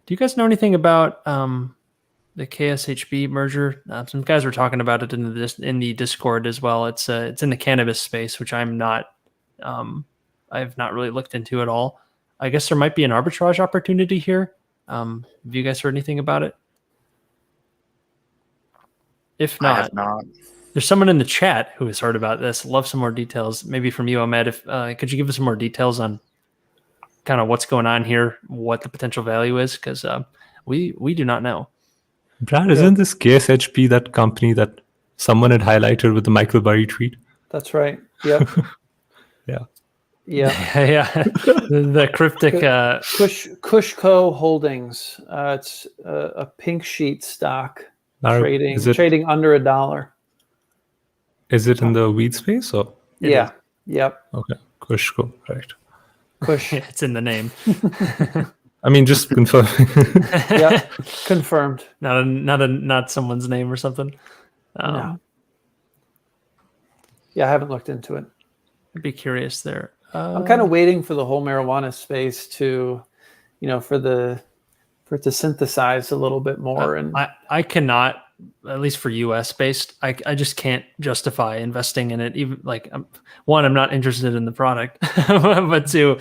Do you guys know anything about the Kshb merger? Some guys were talking about it in the Discord as well. It's in the cannabis space, which I'm not. I've not really looked into at all. I guess there might be an arbitrage opportunity here. Have you guys heard anything about it? If not, I have not. There's someone in the chat who has heard about this. Love some more details. Maybe from you, Ahmed. If could you give us some more details on kind of what's going on here, what the potential value is? Because we do not know. Brad, isn't this KSHP that company that someone had highlighted with the Michael Burry tweet? That's right. Yep. Yeah. Yeah. The cryptic Kushco Holdings. It's a pink sheet stock trading under $1. Is it in the weed space or? Yeah. Yep. Okay. Kushco, right. Kush. It's in the name. I mean, just confirming. Yeah, confirmed. Not someone's name or something. No. Yeah, I haven't looked into it. I'd be curious there. I'm kind of waiting for the whole marijuana space to, for it to synthesize a little bit more. And I cannot, at least for US based, I just can't justify investing in it. Even like one, I'm not interested in the product, but two,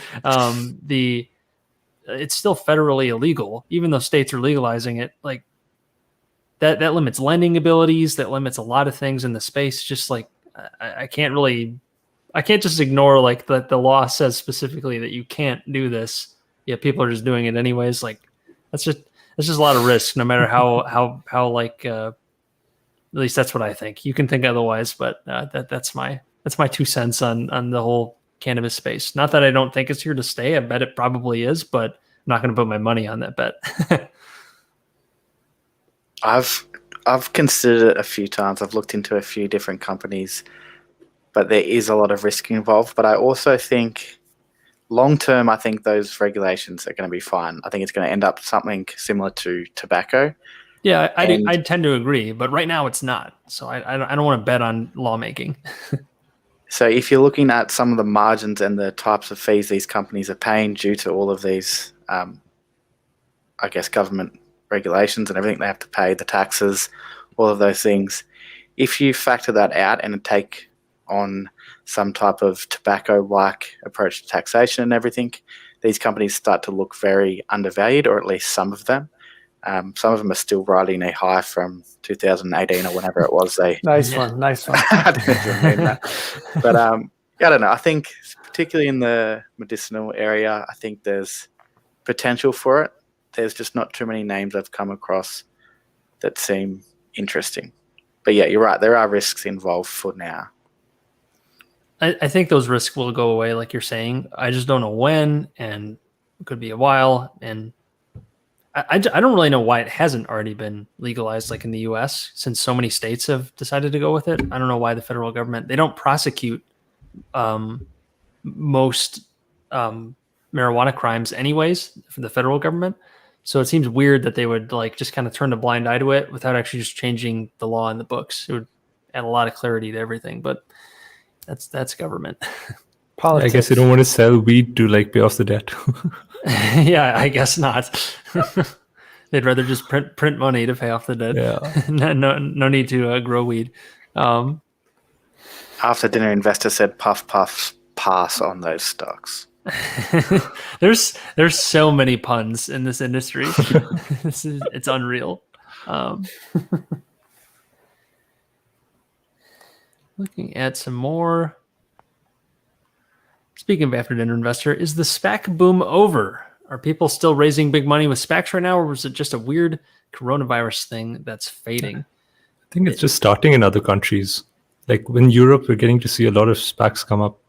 it's still federally illegal, even though states are legalizing it. Like that limits lending abilities, that limits a lot of things in the space. Just like I can't just ignore like that the law says specifically that you can't do this. Yeah, people are just doing it anyways. Like that's just a lot of risk, no matter how like at least that's what I think. You can think otherwise, but that's my 2 cents on the whole cannabis space. Not that I don't think it's here to stay. I bet it probably is, but I'm not going to put my money on that bet. I've considered it a few times. I've looked into a few different companies, but there is a lot of risk involved. But I also think long term, I think those regulations are going to be fine. I think it's going to end up something similar to tobacco. Yeah, I tend to agree, but right now it's not. So I don't want to bet on lawmaking. So if you're looking at some of the margins and the types of fees these companies are paying due to all of these, I guess, government regulations and everything they have to pay, the taxes, all of those things, if you factor that out and take on some type of tobacco-like approach to taxation and everything, these companies start to look very undervalued, or at least some of them. Some of them are still riding a high from 2018 or whenever it was. Nice Yeah. one. Nice one. I didn't even mean that. But I don't know. I think particularly in the medicinal area, I think there's potential for it. There's just not too many names I've come across that seem interesting. But yeah, you're right. There are risks involved for now. I think those risks will go away, like you're saying. I just don't know when, and it could be a while. And I don't really know why it hasn't already been legalized, like in the U.S., since so many states have decided to go with it. I don't know why the federal government, they don't prosecute most marijuana crimes anyways for the federal government. So it seems weird that they would like just kind of turn a blind eye to it without actually just changing the law in the books. It would add a lot of clarity to everything, but that's government. Politics. I guess they don't want to sell weed to like pay off the debt. Yeah, I guess not. They'd rather just print money to pay off the debt. Yeah. no need to grow weed. After dinner, investor said, "Puff, puff, pass on those stocks." There's so many puns in this industry. It's unreal. Looking at some more. Speaking of after dinner investor, is the SPAC boom over? Are people still raising big money with SPACs right now, or was it just a weird coronavirus thing that's fading? I think it's just starting in other countries. Like in Europe, we're getting to see a lot of SPACs come up.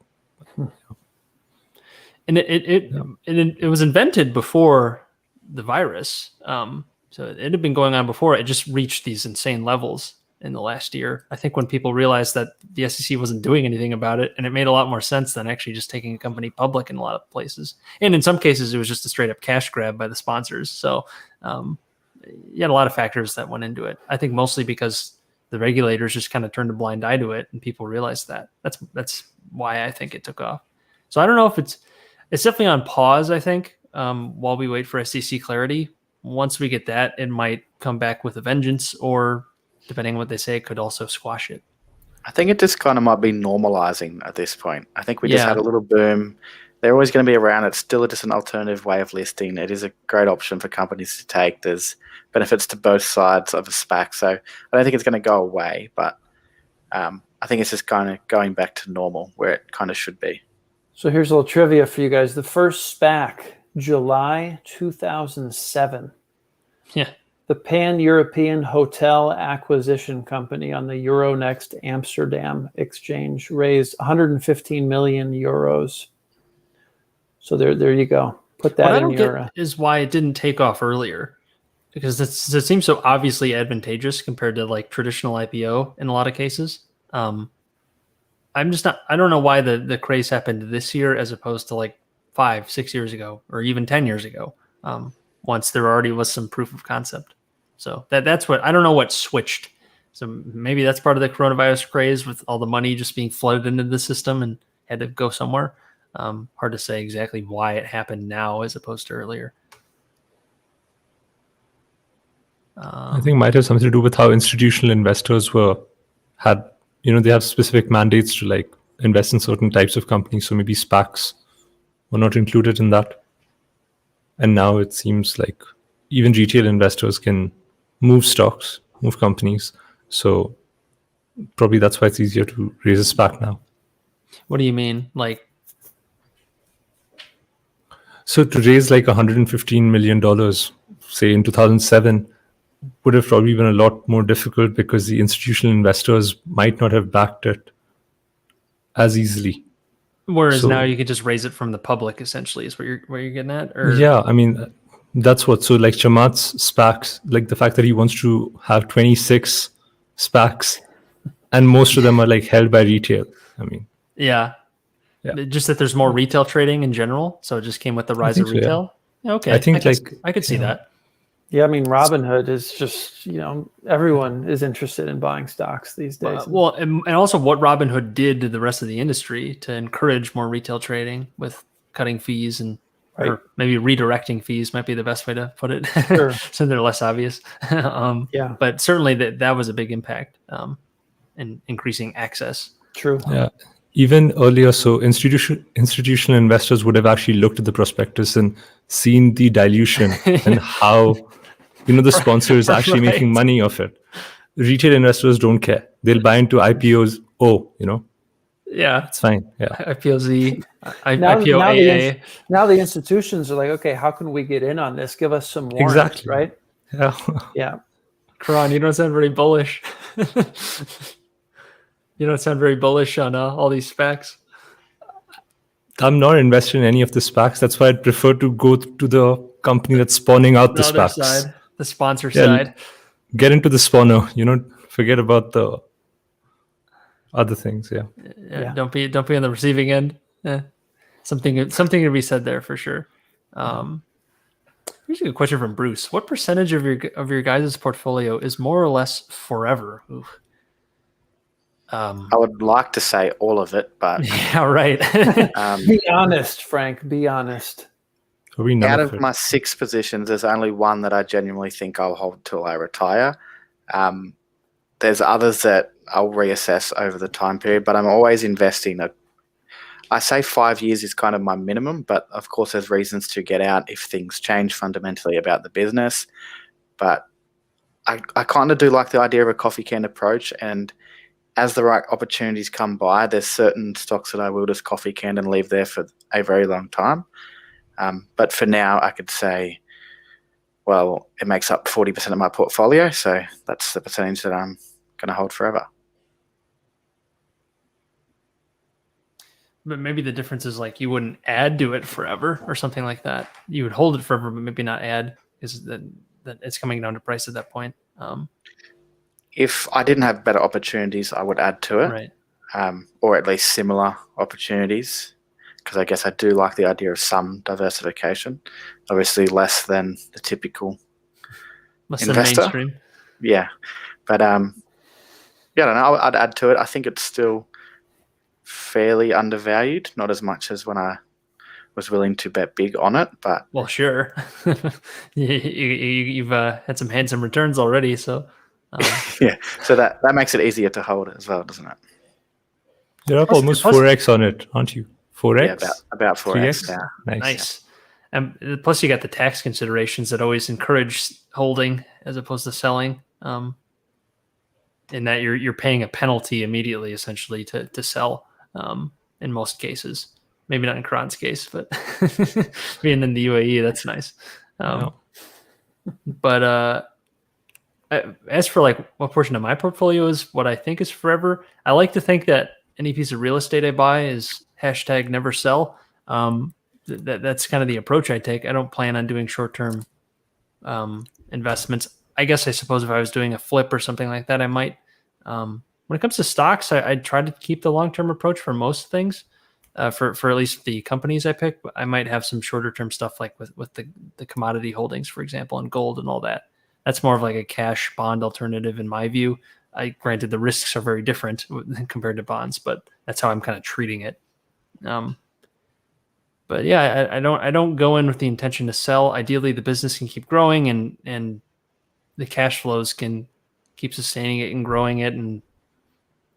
And it was invented before the virus, so it had been going on before. It just reached these insane levels in the last year. I think when people realized that the SEC wasn't doing anything about it, and it made a lot more sense than actually just taking a company public in a lot of places. And in some cases, it was just a straight up cash grab by the sponsors. So you had a lot of factors that went into it. I think mostly because the regulators just kind of turned a blind eye to it, and people realized that. That's why I think it took off. So I don't know if it's definitely on pause, I think, while we wait for SEC clarity. Once we get that, it might come back with a vengeance, or depending on what they say, it could also squash it. I think it just kind of might be normalizing at this point. I think we just Yeah. had a little boom. They're always going to be around. It's still just an alternative way of listing. It is a great option for companies to take. There's benefits to both sides of a SPAC. So I don't think it's going to go away, but I think it's just kind of going back to normal where it kind of should be. So here's a little trivia for you guys. The first SPAC, July 2007. Yeah. The Pan-European Hotel Acquisition Company on the Euronext Amsterdam exchange raised 115 million euros. So there you go. Put that What I in don't your... get is why it didn't take off earlier, because it seems so obviously advantageous compared to like traditional IPO in a lot of cases. I'm just not. I don't know why the craze happened this year as opposed to like 5-6 years ago or even 10 years ago. Once there already was some proof of concept. So that's what I don't know what switched. So maybe that's part of the coronavirus craze with all the money just being flooded into the system and had to go somewhere. Hard to say exactly why it happened now as opposed to earlier. I think it might have something to do with how institutional investors they have specific mandates to like invest in certain types of companies. So maybe SPACs were not included in that. And now it seems like even retail investors can move stocks, move companies. So probably that's why it's easier to raise a SPAC now. What do you mean? Like, so to raise like $115 million, say in 2007, would have probably been a lot more difficult because the institutional investors might not have backed it as easily. whereas now you can just raise it from the public, essentially, is what you're getting at? Or Yeah, I mean, that's what. So like Chamath's SPACs, like the fact that he wants to have 26 SPACs and most of them are like held by retail. I mean, yeah. Just that there's more retail trading in general. So it just came with the rise of think so, retail. Yeah, okay. I think I could see that. Yeah, I mean, Robinhood is just, everyone is interested in buying stocks these days. Well, and also what Robinhood did to the rest of the industry to encourage more retail trading with cutting fees and or maybe redirecting fees might be the best way to put it. Sure. So they're less obvious. Yeah. But certainly that was a big impact in increasing access. True. Yeah. Even earlier, so institutional investors would have actually looked at the prospectus and seen the dilution and how the sponsor is actually Right. making money off it. Retail investors don't care. They'll buy into IPOs. Yeah. It's fine. Yeah. IPOZ, Now IPOAA. now the institutions are like, okay, how can we get in on this? Give us some warrants, Exactly. right? Yeah. Yeah. Karan, you don't sound very bullish. You don't sound very bullish on all these specs. I'm not invested in any of the SPACs. That's why I'd prefer to go to the company that's spawning out the The other SPACs. side, the sponsor Yeah, side. Get into the spawner. Forget about the other things. Yeah. Yeah. Don't be on the receiving end. Something to be said there for sure. Here's a good question from Bruce. What percentage of your guys' portfolio is more or less forever? Oof. I would like to say all of it, but Yeah, right. Be honest, Frank. Be honest. Probably none out of of it. my 6 positions, there's only one that I genuinely think I'll hold till I retire. There's others that I'll reassess over the time period, but I'm always investing. I say 5 years is kind of my minimum, but of course there's reasons to get out if things change fundamentally about the business. But I kind of do like the idea of a coffee can approach, and as the right opportunities come by, there's certain stocks that I will just coffee can and leave there for a very long time. But for now, I could say, well, it makes up 40% of my portfolio, so that's the percentage that I'm going to hold forever. But maybe the difference is like you wouldn't add to it forever or something like that. You would hold it forever, but maybe not add, because then it's coming down to price at that point. If I didn't have better opportunities, I would add to it, Right. Or at least similar opportunities, because I guess I do like the idea of some diversification. Obviously, less than the typical Less investor. than mainstream. Yeah, but I don't know. I'd add to it. I think it's still fairly undervalued, not as much as when I was willing to bet big on it. But Well, sure. You've had some handsome returns already, so yeah, so that makes it easier to hold as well, doesn't it? You're up Plus- almost plus- 4x on it, aren't you? 4x? Yeah, about 4x 3x? now. nice. And plus, you got the tax considerations that always encourage holding as opposed to selling. In that you're paying a penalty immediately, essentially, to sell. In most cases, maybe not in Karan's case, but being in the UAE, that's nice. But as for like what portion of my portfolio is what I think is forever, I like to think that any piece of real estate I buy is hashtag never sell. That's kind of the approach I take. I don't plan on doing short-term investments. I guess I suppose if I was doing a flip or something like that, I might. When it comes to stocks, I try to keep the long-term approach for most things. For at least the companies I pick, but I might have some shorter-term stuff like with the commodity holdings, for example, and gold and all that. That's more of like a cash bond alternative in my view. Granted, the risks are very different compared to bonds, but that's how I'm kind of treating it. But yeah, I don't go in with the intention to sell. Ideally, the business can keep growing and the cash flows can keep sustaining it and growing it. And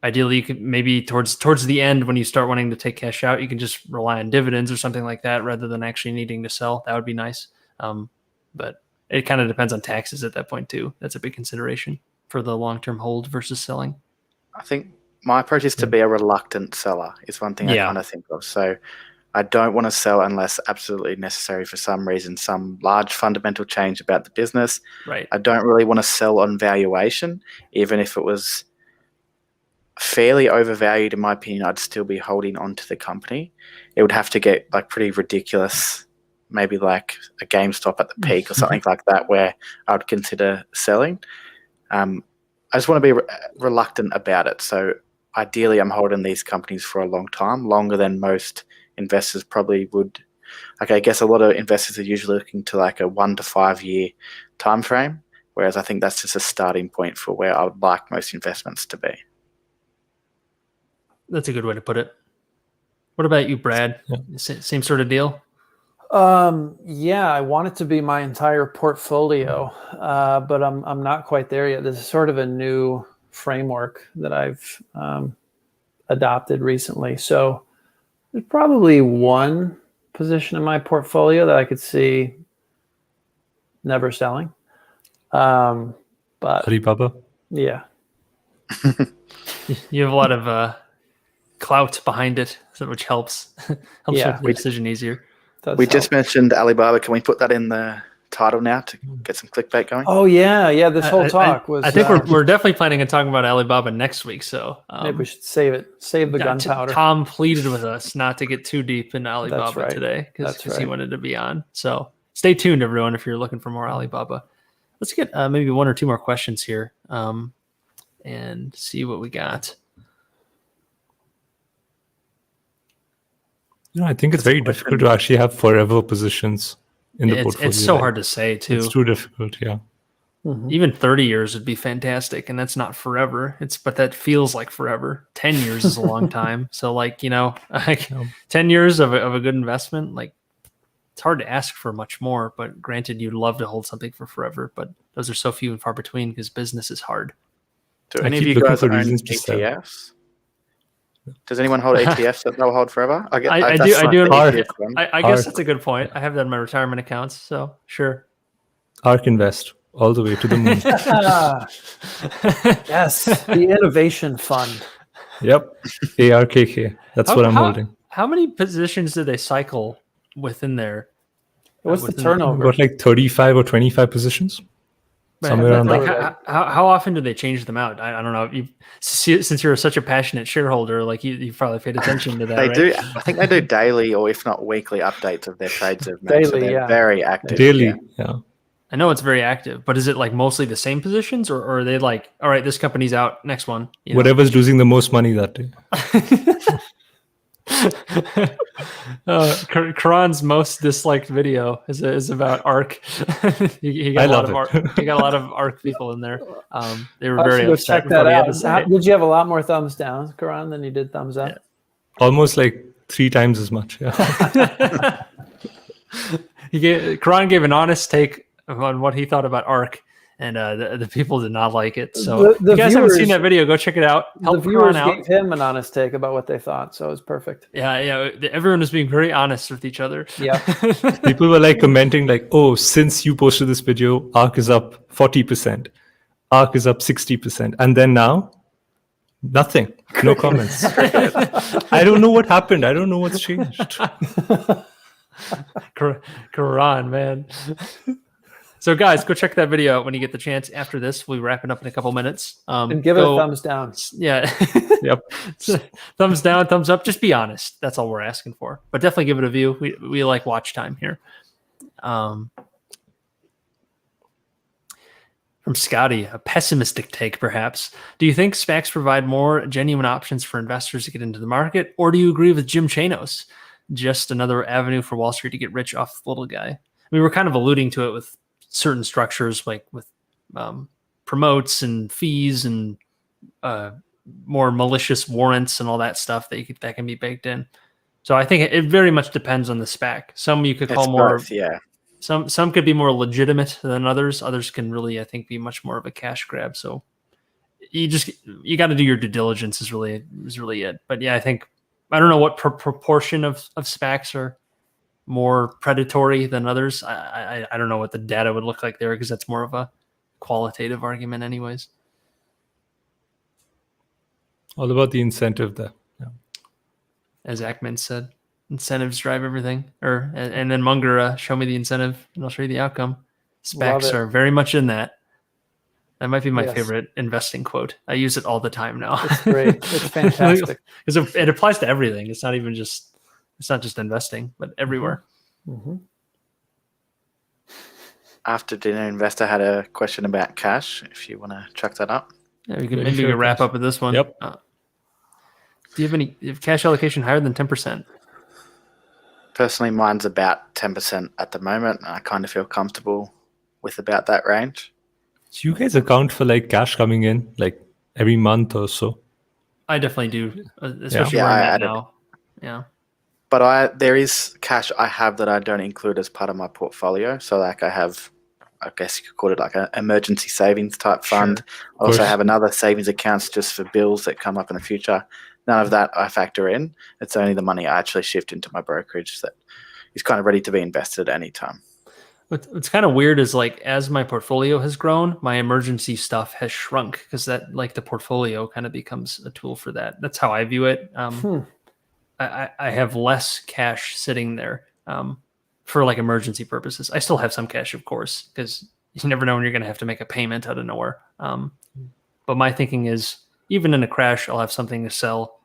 ideally, you could maybe towards the end when you start wanting to take cash out, you can just rely on dividends or something like that rather than actually needing to sell. That would be nice. But it kind of depends on taxes at that point too. That's a big consideration for the long-term hold versus selling. I think my approach is to be a reluctant seller is one thing I kind of think of. So I don't want to sell unless absolutely necessary for some reason, some large fundamental change about the business. Right. I don't really want to sell on valuation, even if it was fairly overvalued. In my opinion, I'd still be holding on to the company. It would have to get like pretty ridiculous, maybe like a GameStop at the peak or something like that, where I would consider selling. I just want to be reluctant about it. So ideally, I'm holding these companies for a long time, longer than most investors probably would. Like, I guess a lot of investors are usually looking to like a 1 to 5 year time frame, whereas I think that's just a starting point for where I would like most investments to be. That's a good way to put it. What about you, Brad? Yeah. Same sort of deal? Yeah, I want it to be my entire portfolio, but I'm not quite there yet. This is sort of a new framework that I've adopted recently. So there's probably one position in my portfolio that I could see never selling. But Alibaba. yeah, You have a lot of clout behind it, which helps Yeah. make the decision easier. does We help. just mentioned Alibaba. Can we put that in the title now to get some clickbait going? Oh yeah. This whole talk was. I think we're definitely planning on talking about Alibaba next week. So maybe we should save it. Save the gunpowder. Tom pleaded with us not to get too deep into Alibaba right. today That's because he right. wanted to be on. So stay tuned, everyone, if you're looking for more Alibaba. Let's get maybe one or two more questions here and see what we got. I think it's very difficult to actually have forever positions in the portfolio. It's so hard to say, too. It's too difficult, yeah. Even 30 years would be fantastic, and that's not forever. But that feels like forever. 10 years is a long time. So, 10 years of a good investment, it's hard to ask for much more. But granted, you'd love to hold something for forever, but those are so few and far between because business is hard. Do I any of keep you looking guys for own reasons to sell. ETFs? Does anyone hold ETFs that they'll hold forever? I do. I guess that's a good point. I have that in my retirement accounts, so sure. ARK Invest, all the way to the moon. Yes, the innovation fund. Yep, ARKK. That's what I'm holding. How many positions do they cycle within there? What's the turnover? Got 35 or 25 positions. Somewhere around that. How often do they change them out? I don't know. Since you're such a passionate shareholder, you've probably paid attention to that. They right? do. I think they do daily or if not weekly updates of their trades they've made. So they're very active. Daily, yeah. I know it's very active, but is it mostly the same positions, or are they all right, this company's out, next one? Whatever's losing the most money that day. Karan's most disliked video is about ARK. he got a lot of ARK people in there. They were very upset. Check that out. Did you have a lot more thumbs down, Karan, than you did thumbs up? Yeah. Almost 3 times as much. Yeah. Karan gave an honest take on what he thought about ARK, and the people did not like it. So if you guys haven't seen that video, go check it out. Help the viewers Karan out. Gave him an honest take about what they thought, so it was perfect. Yeah. Everyone was being very honest with each other. Yeah. People were commenting oh, since you posted this video, ARK is up 40%. ARK is up 60%. And then now, nothing. No comments. I don't know what happened. I don't know what's changed. Karan, man. So, guys, go check that video out when you get the chance. After this, we'll be wrapping up in a couple minutes. And give it a thumbs down. Yeah. Yep. Thumbs down, thumbs up. Just be honest. That's all we're asking for. But definitely give it a view. We like watch time here. From Scotty, a pessimistic take, perhaps. Do you think SPACs provide more genuine options for investors to get into the market? Or do you agree with Jim Chanos? Just another avenue for Wall Street to get rich off the little guy. We were kind of alluding to it with certain structures, with promotes and fees and more malicious warrants and all that stuff that can be baked in. So I think it very much depends on the SPAC. Some you could call more, both, yeah. Some could be more legitimate than others. Others can really, I think, be much more of a cash grab. So you got to do your due diligence is really it. But yeah, I don't know what proportion of SPACs are more predatory than others. I don't know what the data would look like there because that's more of a qualitative argument anyways. All about the incentive there. Yeah. As Ackman said, incentives drive everything. And then Munger, show me the incentive and I'll show you the outcome. SPACs are very much in that. That might be my favorite investing quote. I use it all the time now. It's great. It's fantastic. Because it applies to everything. It's not just investing, but everywhere. Mm-hmm. After dinner investor had a question about cash. If you want to chuck that up. Yeah, we can wrap up with this one. Yep. Do you have cash allocation higher than 10%? Personally, mine's about 10% at the moment. I kind of feel comfortable with about that range. So you guys account for cash coming in every month or so? I definitely do, especially where I'm at now. Yeah. But there is cash I have that I don't include as part of my portfolio. So I have, I guess you could call it an emergency savings type fund. Sure. I also have another savings accounts just for bills that come up in the future. None of that I factor in. It's only the money I actually shift into my brokerage that is kind of ready to be invested at any time. What's kind of weird is like as my portfolio has grown, my emergency stuff has shrunk because that like the portfolio kind of becomes a tool for that. That's how I view it. I have less cash sitting there for like emergency purposes. I still have some cash, of course, because you never know when you're going to have to make a payment out of nowhere. But my thinking is, even in a crash, I'll have something to sell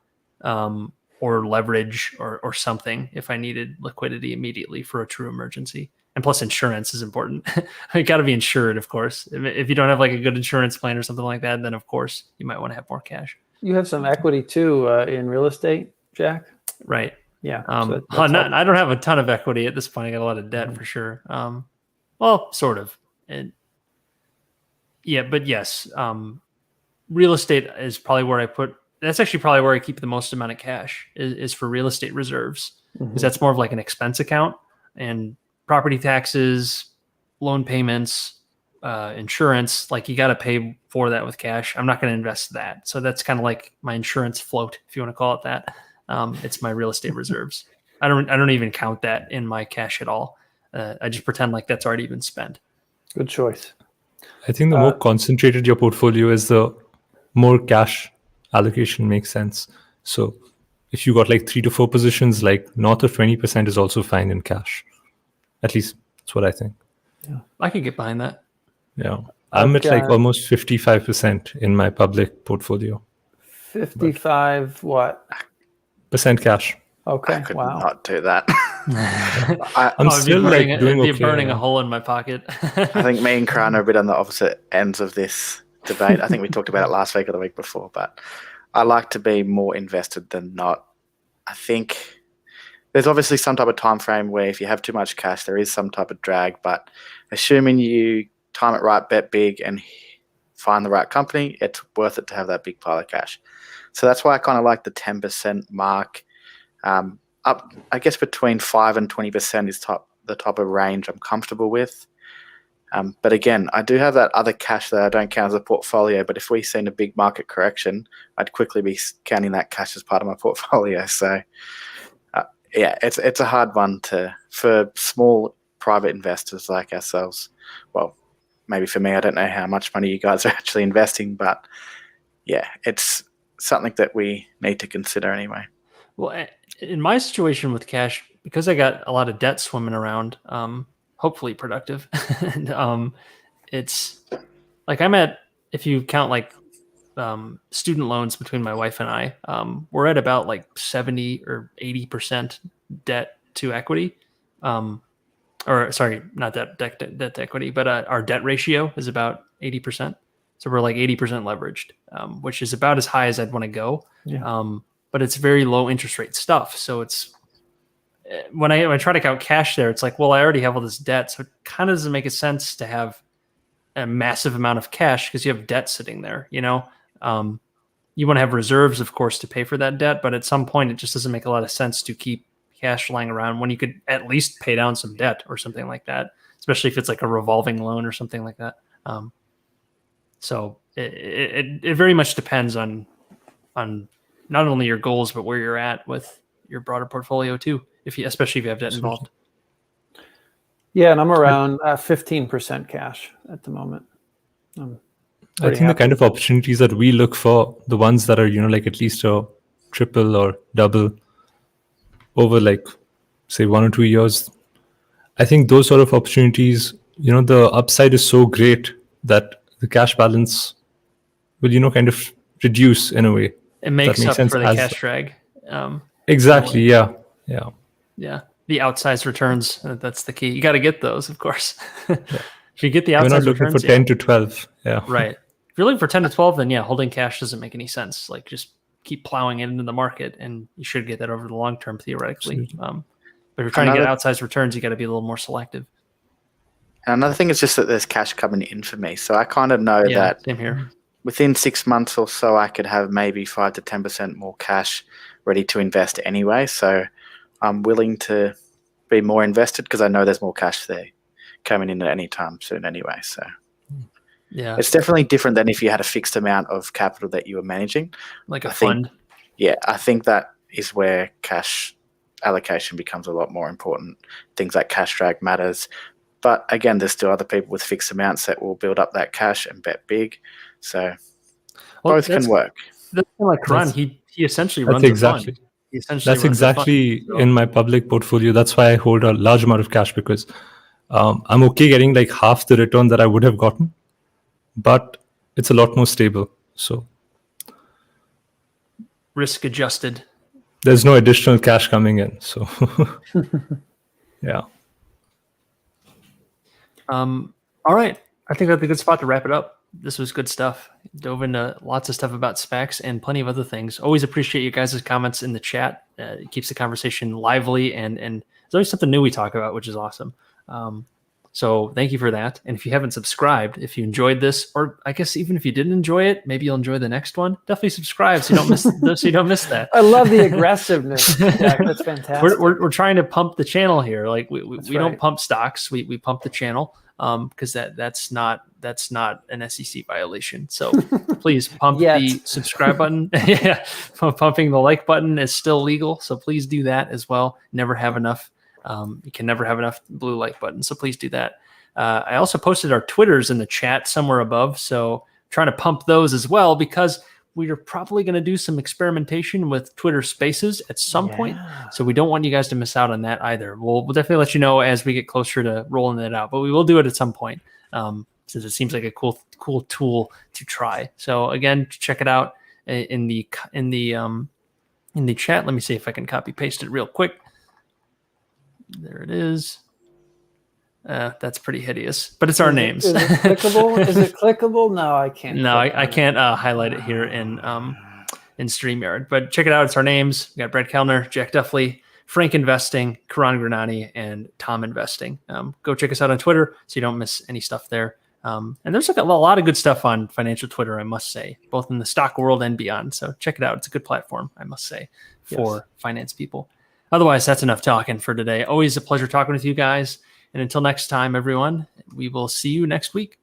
or leverage or something if I needed liquidity immediately for a true emergency. And plus, insurance is important. You got to be insured, of course. If you don't have like a good insurance plan or something like that, then of course you might want to have more cash. You have some equity too in real estate, Jack. Right. Yeah. I don't have a ton of equity at this point. I got a lot of debt for sure. Well, sort of. And yeah, but yes, real estate is probably where I put. That's actually probably where I keep the most amount of cash is for real estate reserves, because that's more of like an expense account, and property taxes, loan payments, insurance. Like you got to pay for that with cash. I'm not going to invest that. So that's kind of like my insurance float, if you want to call it that. It's my real estate reserves. I don't even count that in my cash at all. I just pretend like that's already been spent. Good choice. I think the more concentrated your portfolio is, the more cash allocation makes sense. So if you got like 3 to 4 positions, like north of 20% is also fine in cash. At least that's what I think. Yeah, I could get behind that. Yeah. I'm at like almost 55% in my public portfolio. 55 what? Percent cash. Okay. I could Wow. not do that. I'm still like doing okay. Burning a hole in my pocket. I think me and Kran are a bit on the opposite ends of this debate. I think we talked about it last week or the week before, but I like to be more invested than not. I think there's obviously some type of time frame where if you have too much cash, there is some type of drag, but assuming you time it right, bet big, and find the right company, it's worth it to have that big pile of cash. So that's why I kind of like the 10% mark. Up, I guess between 5 and 20% is the type of range I'm comfortable with. But again, I do have that other cash that I don't count as a portfolio. But if we've seen a big market correction, I'd quickly be counting that cash as part of my portfolio. So yeah, it's a hard one for small private investors like ourselves. Well, maybe for me, I don't know how much money you guys are actually investing, but yeah, it's something that we need to consider anyway. Well, in my situation with cash, because I got a lot of debt swimming around, hopefully productive, and it's like I'm at, if you count like student loans between my wife and I, we're at about like 70 or 80% debt to equity. Or sorry, not debt to equity, but our debt ratio is about 80%. So we're like 80% leveraged, which is about as high as I'd want to go. Yeah. But it's very low interest rate stuff. So it's when I try to count cash there, it's like, well, I already have all this debt. So it kind of doesn't make sense to have a massive amount of cash because you have debt sitting there, you know? You want to have reserves, of course, to pay for that debt. But at some point, it just doesn't make a lot of sense to keep cash lying around when you could at least pay down some debt or something like that, especially if it's like a revolving loan or something like that. So it very much depends on not only your goals, but where you're at with your broader portfolio too, especially if you have debt involved. Yeah, and I'm around 15% cash at the moment. I think the kind of opportunities that we look for, the ones that are, like at least a triple or double over like, say, 1 or 2 years, I think those sort of opportunities, the upside is so great that the cash balance will, kind of reduce in a way. It makes up for the cash drag. Exactly. Yeah. Yeah. The outsized returns. That's the key. You got to get those, of course. If you get the outsized returns, we're not looking for 10 to 12. Yeah. Right. If you're looking for 10 to 12, then yeah, holding cash doesn't make any sense. Like just keep plowing it into the market and you should get that over the long term theoretically. But if you're trying to get outsized returns, you got to be a little more selective. And another thing is just that there's cash coming in for me. So I kind of know that same here. Within 6 months or so, I could have maybe 5 to 10% more cash ready to invest anyway. So I'm willing to be more invested because I know there's more cash there coming in at any time soon anyway. So yeah, it's definitely different than if you had a fixed amount of capital that you were managing. Like a fund. Yeah, I think that is where cash allocation becomes a lot more important. Things like cash drag matters. But again, there's still other people with fixed amounts that will build up that cash and bet big. So both can work. That's kind of like Karan. He essentially runs That's a fund. exactly. He essentially That's runs a exactly fund. So- in my public portfolio. That's why I hold a large amount of cash, because I'm okay getting like half the return that I would have gotten, but it's a lot more stable. So risk adjusted. there's no additional cash coming in. So yeah. All right. I think that's a good spot to wrap it up. This was good stuff. Dove into lots of stuff about SPACs and plenty of other things. Always appreciate you guys' comments in the chat. It keeps the conversation lively, and there's always something new we talk about, which is awesome. So thank you for that. And if you haven't subscribed, if you enjoyed this, or I guess even if you didn't enjoy it, maybe you'll enjoy the next one. Definitely subscribe so you don't miss so you don't miss that. I love the aggressiveness, Jack. That's fantastic. We're trying to pump the channel here. Like we That's don't right. pump stocks. We pump the channel because that's not an SEC violation. So please pump Yet. the subscribe button. Yeah, pumping the like button is still legal. So please do that as well. Never have enough. You can never have enough blue like buttons. So please do that. I also posted our Twitters in the chat somewhere above. So trying to pump those as well, because we are probably going to do some experimentation with Twitter Spaces at some point. So we don't want you guys to miss out on that either. We'll definitely let you know as we get closer to rolling it out, but we will do it at some point since it seems like a cool tool to try. So again, check it out in the chat. Let me see if I can copy paste it real quick. There it is. That's pretty hideous, but it's our names. Is it clickable? Is it clickable? No, I can't. No, I can't highlight it here in StreamYard. But check it out. It's our names. We got Brett Kellner, Jack Duffley, Frank Investing, Karan Granani, and Tom Investing. Go check us out on Twitter so you don't miss any stuff there. And there's like a lot of good stuff on financial Twitter, I must say, both in the stock world and beyond. So check it out. It's a good platform, I must say, for finance people. Otherwise, that's enough talking for today. Always a pleasure talking with you guys. And until next time, everyone, we will see you next week.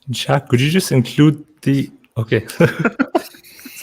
Jack, could you just include the... Okay.